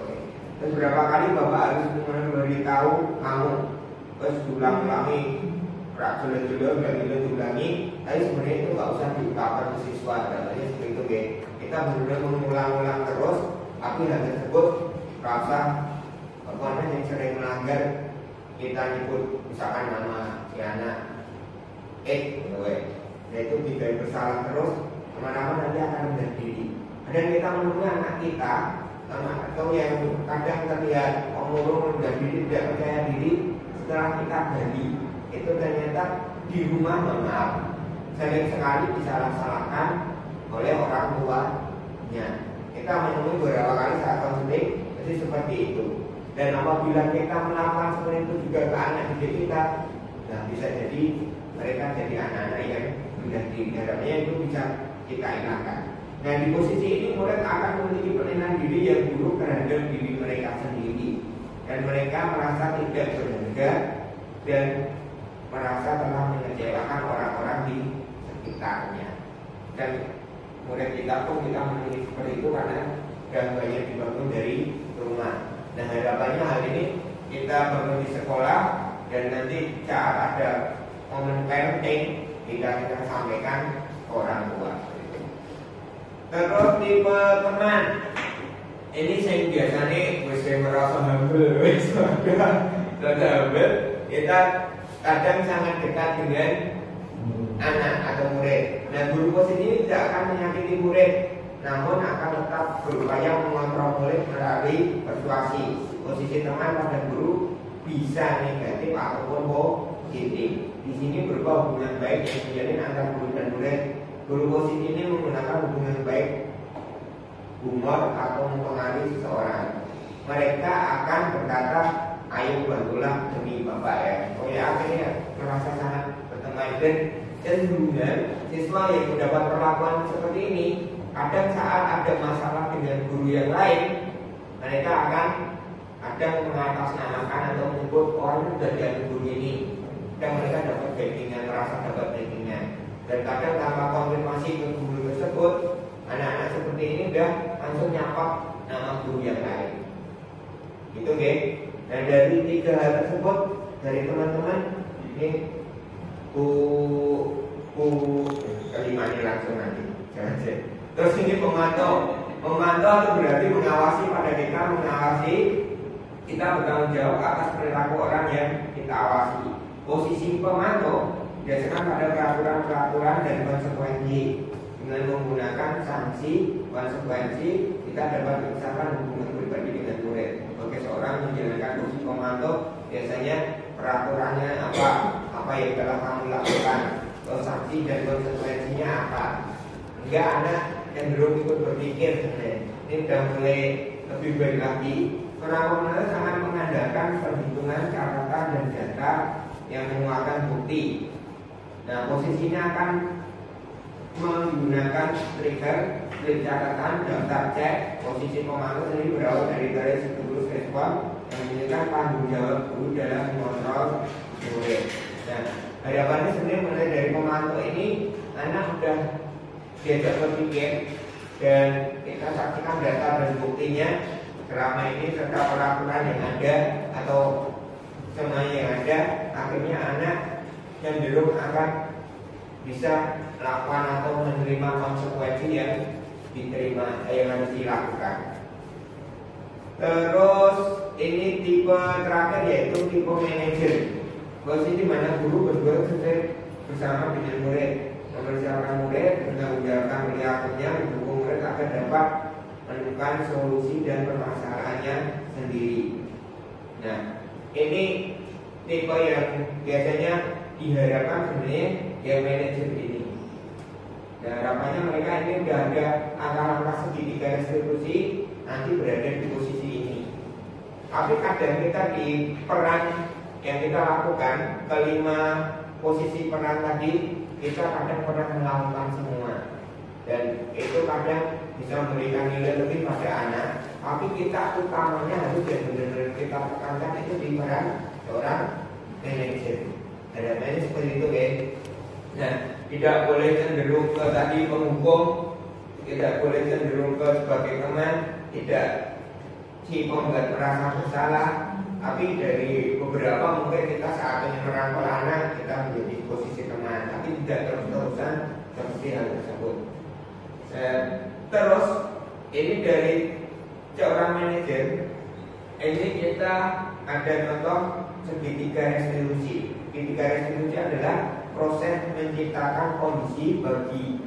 Terus beberapa kali bapak harus memberitahu kamu terus diulang-ulangi, jelas-jelas dan tidak diulangi. Tapi sebenarnya itu nggak usah diungkapkan ke siswa. Contohnya seperti itu, kita benar-benar mengulang-ulang terus, tapi hal tersebut rasa mana yang sering melanggar kita nyebut misalkan nama si anak nah itu tidak bersalah terus, kemana-mana nanti akan rendah diri. Dan kita menemui anak kita atau yang kadang terlihat omong rendah diri, tidak percaya diri. Setelah kita gali, itu ternyata di rumah maaf sering sekali disalah-salahkan oleh orang tuanya. Kita menemui beberapa kali saat konseling jadi seperti itu. Dan apabila kita melakukan seperti itu juga ke anak didik kita, nah bisa jadi mereka jadi anak-anak yang sudah diharapnya itu bisa kita hilangkan. Nah di posisi ini murid akan memiliki penilaian diri yang buruk terhadap diri mereka sendiri. Dan mereka merasa tidak berharga dan merasa telah mengecewakan orang-orang di sekitarnya. Dan murid kita pun kita memilih seperti itu karena sudah banyak dibangun dari rumah. Nah harapannya hal ini kita bangun di sekolah dan nanti saat ada momen parenting kita sampaikan ke orang tua. Terus tipe teman ini saya biasanya bisa merasa humble, kita kadang sangat dekat dengan anak atau murid. Nah guru positif ini tidak akan menyakiti murid, namun akan tetap berupaya mengontrol murid melalui persuasi. Posisi teman pada guru bisa negatif ataupun positif. Di sini berupa hubungan baik yang terjalin antara guru dan murid. Guru positif ini menggunakan hubungan baik, humor atau mempengaruhi seseorang. Mereka akan berkata, ayo bantulah demi bapak ya. Oh ya akhirnya merasa sangat berteman dan cenderungan siswa yang mendapat perlakuan seperti ini. Kadang saat ada masalah dengan guru yang lain, mereka akan kadang mengatasnamakan atau menyebut orang sudah jadi guru ini. Dan mereka dapat backingnya, merasa dapat backingnya. Dan kadang tanpa konfirmasi ke guru tersebut, anak-anak seperti ini udah langsung nyapa nama guru yang lain. Itu nggih. Nah, dari 3 hal tersebut dari teman-teman ini kelima ini langsung nanti. Jangan sih. Terus ini pemantau. Memantau itu berarti mengawasi pada kita, mengawasi kita bertanggung jawab atas perilaku orang yang kita awasi. Posisi pemantau biasanya pada peraturan-peraturan dan konsekuensi. Dengan menggunakan sanksi, konsekuensi, kita dapat memisahkan hubungan pribadi dengan murid. Sebagai seorang menjalankan fungsi pemantau, biasanya peraturannya apa yang telah kamu lakukan, sanksi dan konsekuensinya apa. Enggak anak cenderung ikut berpikir sebenarnya. Ini sudah mulai lebih baik lagi. Orang-orang sangat mengandalkan perhitungan catatan dan data yang menguatkan bukti. Nah, posisinya akan menggunakan trigger, klik catatan, daftar cek. Posisi pemantau sendiri berawal dari garis siklus respon yang menunjukkan tanggung jawab guru dalam mengontrol murid. Nah, harapannya sebenarnya mulai dari pemantau ini anak sudah diajak berpikir dan kita saksikan data dan buktinya selama ini serta peraturan yang ada atau semuanya yang ada, akhirnya anak cenderung akan bisa melakukan atau menerima konsekuensi yang diterima yang harus dilakukan. Terus ini tipe terakhir yaitu tipe manajer. Posisi di mana guru berdua sesuai bersama dengan murid, mempersiapkan murid, menanggung-jawabkan perilakunya, mendukung murid agar dapat menemukan solusi dan permasalahannya sendiri. Nah, ini tipe yang biasanya diharapkan sebenarnya yang manajer ini. Nah, harapannya mereka ini sudah ada angka-angka segitiga restitusi nanti berada di posisi ini. Tapi kadang kita di peran yang kita lakukan, kelima posisi peran tadi kita kadang pernah melakukan semua, dan itu kadang bisa memberikan nilai lebih pada anak. Tapi kita utamanya harus benar-benar kita tekankan itu di peran seorang manajer. Harapannya seperti itu, ya. Nah, tidak boleh cenderung ke tadi penghukum, tidak boleh cenderung ke sebagai teman, tidak si pembuat merasa bersalah. Tapi dari beberapa mungkin kita saat ini merangkul anak, kita menjadi posisi teman, tapi tidak terus-terusan seperti hal tersebut. Terus ini dari seorang manajer, ini kita ada contoh segitiga restitusi. Segitiga restitusi adalah proses menciptakan kondisi bagi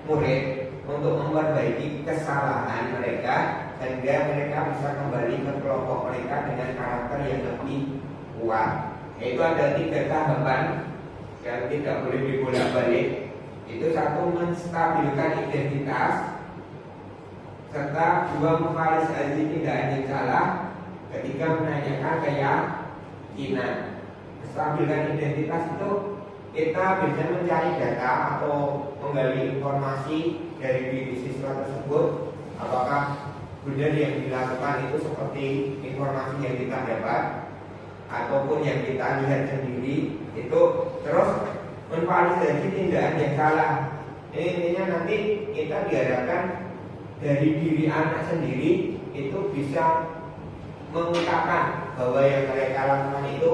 murid untuk memperbaiki kesalahan mereka sehingga mereka bisa kembali ke kelompok mereka dengan karakter yang lebih kuat. Yaitu ada 3 tahapan yang tidak boleh dibolak-balik. Itu 1, menstabilkan identitas, serta 2, memvalidasi tindakan yang salah, ketiga, menanyakan keyakinan. Menstabilkan identitas itu kita bisa mencari data atau menggali informasi dari diri siswa tersebut, apakah benar yang dilakukan itu seperti informasi yang kita dapat ataupun yang kita lihat sendiri itu. Terus memvalidasi tindakan yang salah. Ini intinya nanti kita diharapkan dari diri anak sendiri itu bisa mengungkapkan bahwa yang mereka lakukan itu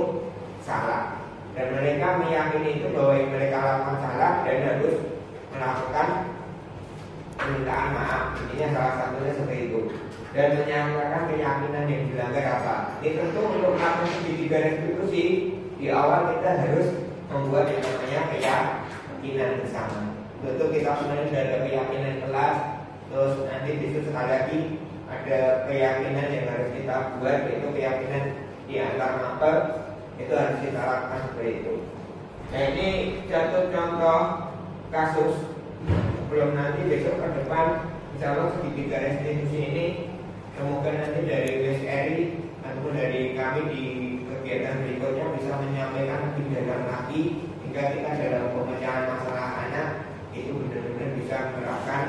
salah, dan mereka meyakini itu bahwa yang mereka lakukan salah dan harus melakukan permintaan maaf. Intinya salah satunya seperti itu. Dan menyatakan keyakinan yang dilanggar apa. Ini tentu untuk melakukan segitiga restitusi, di awal kita harus membuat yang namanya keyakinan bersama. Tentu kita sebenarnya sudah ada keyakinan kelas, terus nanti besok sekali lagi ada keyakinan yang harus kita buat, yaitu keyakinan di antar mapel. Itu harus kita lakukan seperti itu. Nah, ini satu contoh kasus. Sebelum nanti besok ke depan, insya Allah segitiga restitusi ini semoga nanti dari WSRI ataupun dari kami di kegiatan berikutnya bisa menyampaikan lebih dalam lagi, hingga kita dalam pemecahan masalah anak itu benar-benar bisa menerapkan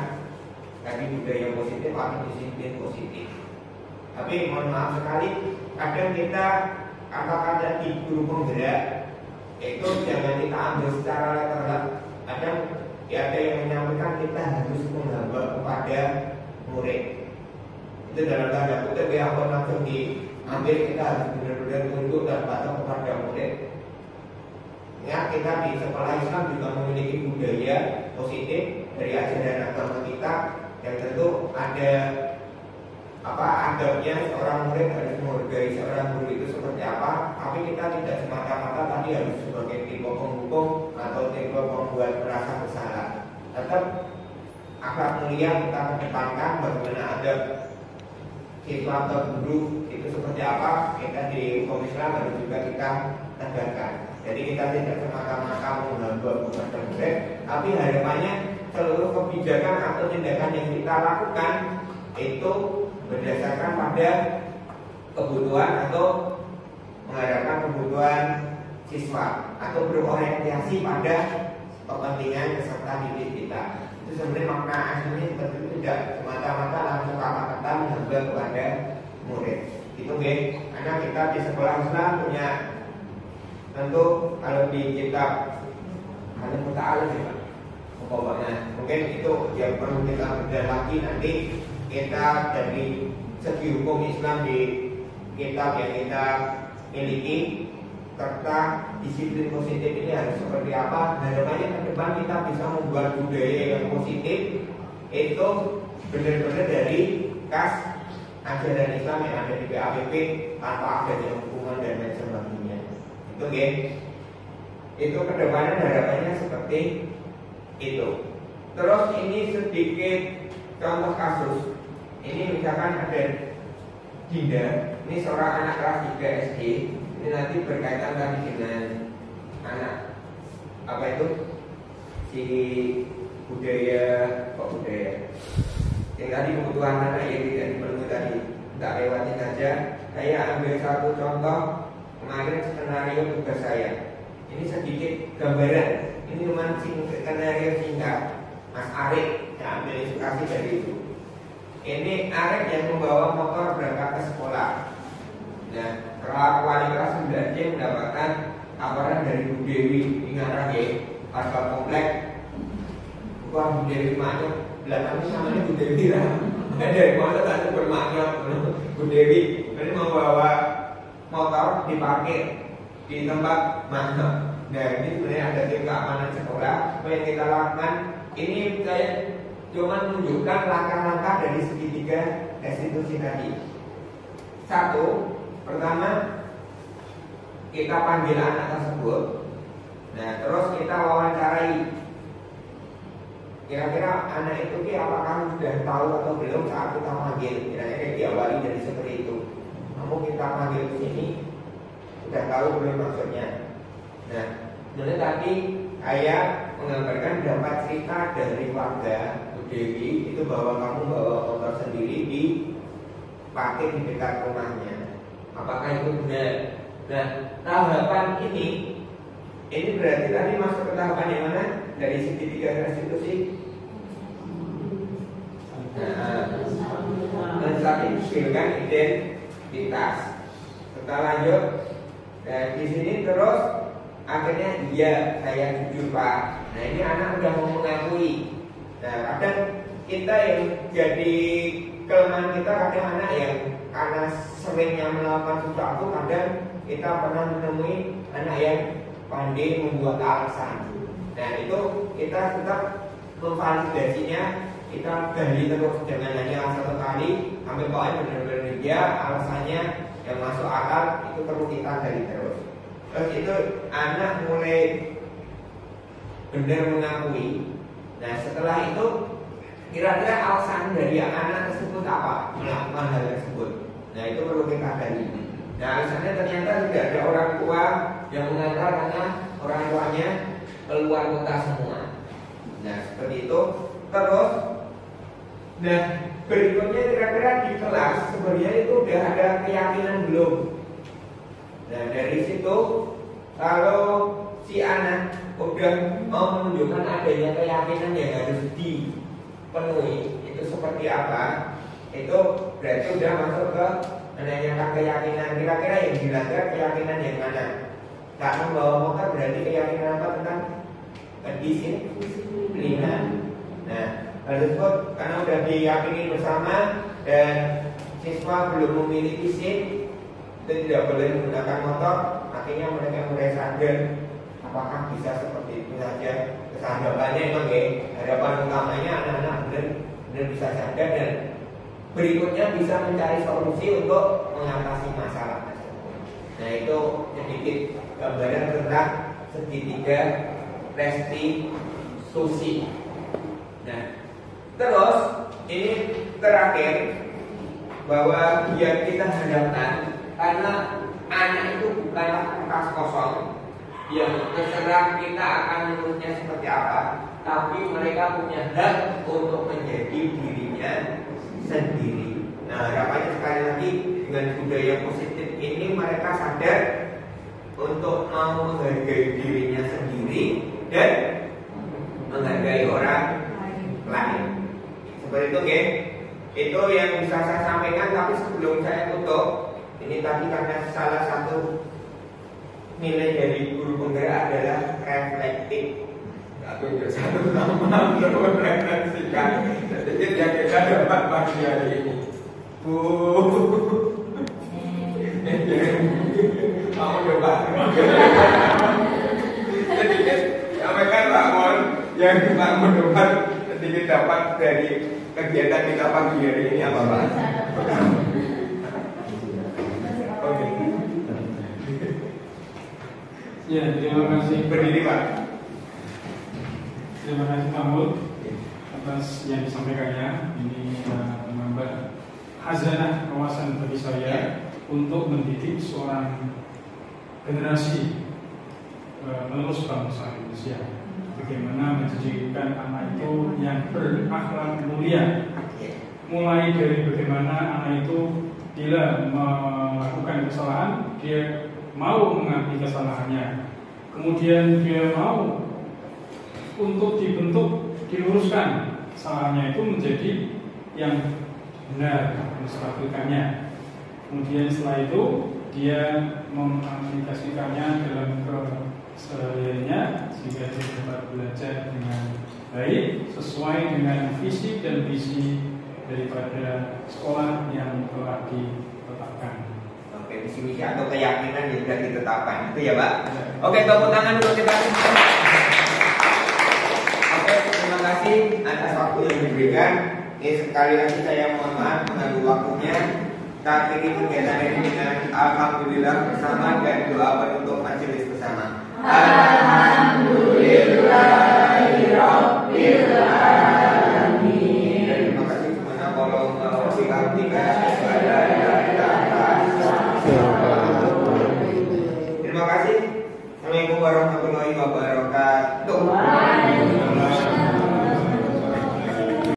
tadi budaya positif atau disiplin positif. Tapi mohon maaf sekali, kadang kita katakan tadi guru penggerak itu jangan kita ambil secara letterlek, ada yang menyampaikan kita harus menghamba kepada murid. Itu dalam tanda kutip yang langsung diambil, kita harus benar-benar tunduk dan patuh kepada murid. Ya, kita di sekolah Islam juga memiliki budaya positif dari ajaran agama kita yang tentu ada adabnya seorang murid harus menghargai seorang guru itu seperti apa, tapi kita tidak semata-mata tadi harus sebagai tipe penghukum atau tipe pembuat merasa bersalah. Tetap akhlak mulia kita kedepankan, bagaimana adab siswa atau guru itu seperti apa, kita di hukum Islam harus juga kita tegakkan. Jadi kita tidak semata-mata menghamba kepada murid, tapi harapannya seluruh kebijakan atau tindakan yang kita lakukan itu berdasarkan pada kebutuhan atau mengharapkan kebutuhan siswa atau berorientasi pada kepentingan peserta didik kita. Itu sebenarnya makna aslinya seperti itu, tidak semata-mata langsung kata-kata menghamba kepada murid. Itu karena kita di sekolah Islam punya, tentu kalau di kitab Al-Muta'alif ya, mungkin itu yang perlu kita bedah lagi nanti. Kita dari segi hukum Islam di kitab yang kita miliki serta disiplin positif ini harus seperti apa. Harapannya ke depan kita bisa membuat budaya yang positif itu benar-benar dari khas ajaran Islam yang ada di PAPP tanpa adanya hukuman dan lain sebagainya. Itu ke depannya harapannya seperti itu. Terus ini sedikit contoh kasus. Ini misalkan ada Dinda, ini seorang anak kelas 3 SD. Ini nanti berkaitan tadi dengan anak si budaya yang tadi kebutuhan anak yang tidak dipenuhi tadi, tak lewati saja. Saya ambil satu contoh kemarin skenario tugas saya. Ini sedikit gambaran. Ini cuma skenario singkat. Mas Arif, saya ambil inspirasi dari itu. Ini Arif yang membawa motor berangkat ke sekolah. Nah, setelah wali kelas 9C mendapatkan laporan dari Bu Dewi Ingat lagi, warga komplek. Bu Dewi Maknyok, belakangnya namanya Bu Dewi lah. Dari mana tadi bermaknyok Bu Dewi. Ini membawa motor diparkir di tempat Maknyok. Nah, ini sebenarnya ada tim keamanan sekolah. Apa yang kita lakukan? Ini saya cuma menunjukkan langkah-langkah dari segitiga institusi tadi. Satu, pertama kita panggil anak tersebut. Nah, terus kita wawancarai. Kira-kira anak itu apakah sudah tahu atau belum saat kita panggil? Kira-kira diawali dari seperti itu. Kamu kita panggil ke sini, sudah tahu belum maksudnya? Nah, jadi tadi saya menggambarkan dapat cerita dari warga Bu Dewi itu bahwa kamu bawa motor sendiri di parkir di dekat rumahnya. Apakah itu benar? Nah, tahapan ini berarti tadi masuk ke tahapan yang mana? Dari segitiga restitusi. Menstabilkan identitas. Setelah lanjut, dan di sini terus akhirnya iya saya jujur Pak. Nah ini anak udah mau mengakui. Nah kadang kita yang jadi kelemahan kita, kadang anak yang karena seringnya melakukan sesuatu, kadang kita pernah menemui anak yang pandai membuat alasan. Nah itu kita tetap memvalidasinya, kita gali terus, jangan hanya satu kali sampai pokoknya benar-benar dia alasannya yang masuk akal, itu perlu kita gali terus. Terus itu anak mulai benar mengakui. Nah setelah itu kira-kira alasan dari anak tersebut apa melakukan hal tersebut. Nah itu perlu kita gali. Nah alasannya ternyata tidak ada orang tua yang mengantar karena orang tuanya keluar kota semua. Nah seperti itu. Terus nah berikutnya kira-kira di kelas sebenarnya itu udah ada keyakinan belum. Nah dari situ kalau si anak udah mau menunjukkan adanya keyakinan yang harus dipenuhi, itu seperti apa? Itu berarti udah masuk ke menanyakan keyakinan. Kira-kira yang dilanggar keyakinan yang mana? Tak membawa motor berarti keyakinan apa tentang kedisiplinan. Nah, hal tersebut karena sudah diyakini bersama dan siswa belum memiliki SIM, itu tidak boleh menggunakan motor. Akhirnya mereka mulai sadar apakah bisa seperti itu saja. Kesadarannya memang harapan utamanya anak-anak benar bisa sadar dan berikutnya bisa mencari solusi untuk mengatasi masalah tersebut. Nah, itu sedikit gambaran tentang segitiga restitusi. Nah, terus ini terakhir bahwa yang kita hadapkan karena anak itu bukanlah kertas kosong yang terserah kita akan menulisnya seperti apa, tapi mereka punya hak untuk menjadi dirinya sendiri. Nah, harapannya sekali lagi dengan budaya positif ini mereka sadar untuk mau menghargai dirinya sendiri dan menghargai orang lain. Seperti itu, oke? Itu yang bisa saya sampaikan. Tapi sebelum saya tutup, ini tadi karena salah satu nilai dari guru penggerak adalah reflektif. Aku juga satu nama untuk merefleksikan. Jadi yang kita dapat pagi hari ini, Bu, mau coba? Sedikit sampaikan Pak Mon yang Pak Mon dapat sedikit dapat dari kegiatan kita pagi hari ini apa Pak? Oke. Ya, terima kasih. Berdiri Pak. Terima kasih Pak Mul atas yang disampaikannya. Ini menambah khazanah wawasan bagi saya untuk mendidik seorang generasi penerus bangsa Indonesia. Bagaimana menjadikan anak itu yang berakhlak mulia. Mulai dari bagaimana anak itu bila melakukan kesalahan, dia mau mengakui kesalahannya, kemudian dia mau untuk dibentuk, diluruskan kesalahannya itu menjadi yang benar, menstabilkannya. Kemudian setelah itu dia mengaplikasikannya dalam kesehariannya sehingga dia dapat belajar dengan baik sesuai dengan visi dan misi daripada sekolah yang telah ditetapkan. Oke, visi atau keyakinan yang sudah ditetapkan itu ya Pak. Oke, tepuk tangan untuk kita. Oke, terima kasih atas waktu yang diberikan. Ini sekali lagi saya mohon maaf mengganggu waktunya. Kita akhiri kegiatan ini dengan alhamdulillah bersama dan doa penutup majelis bersama. Alhamdulillahirabbil alamin. Terima kasih semuanya. Kalau silakan terima kasih. Assalamualaikum warahmatullahi wabarakatuh.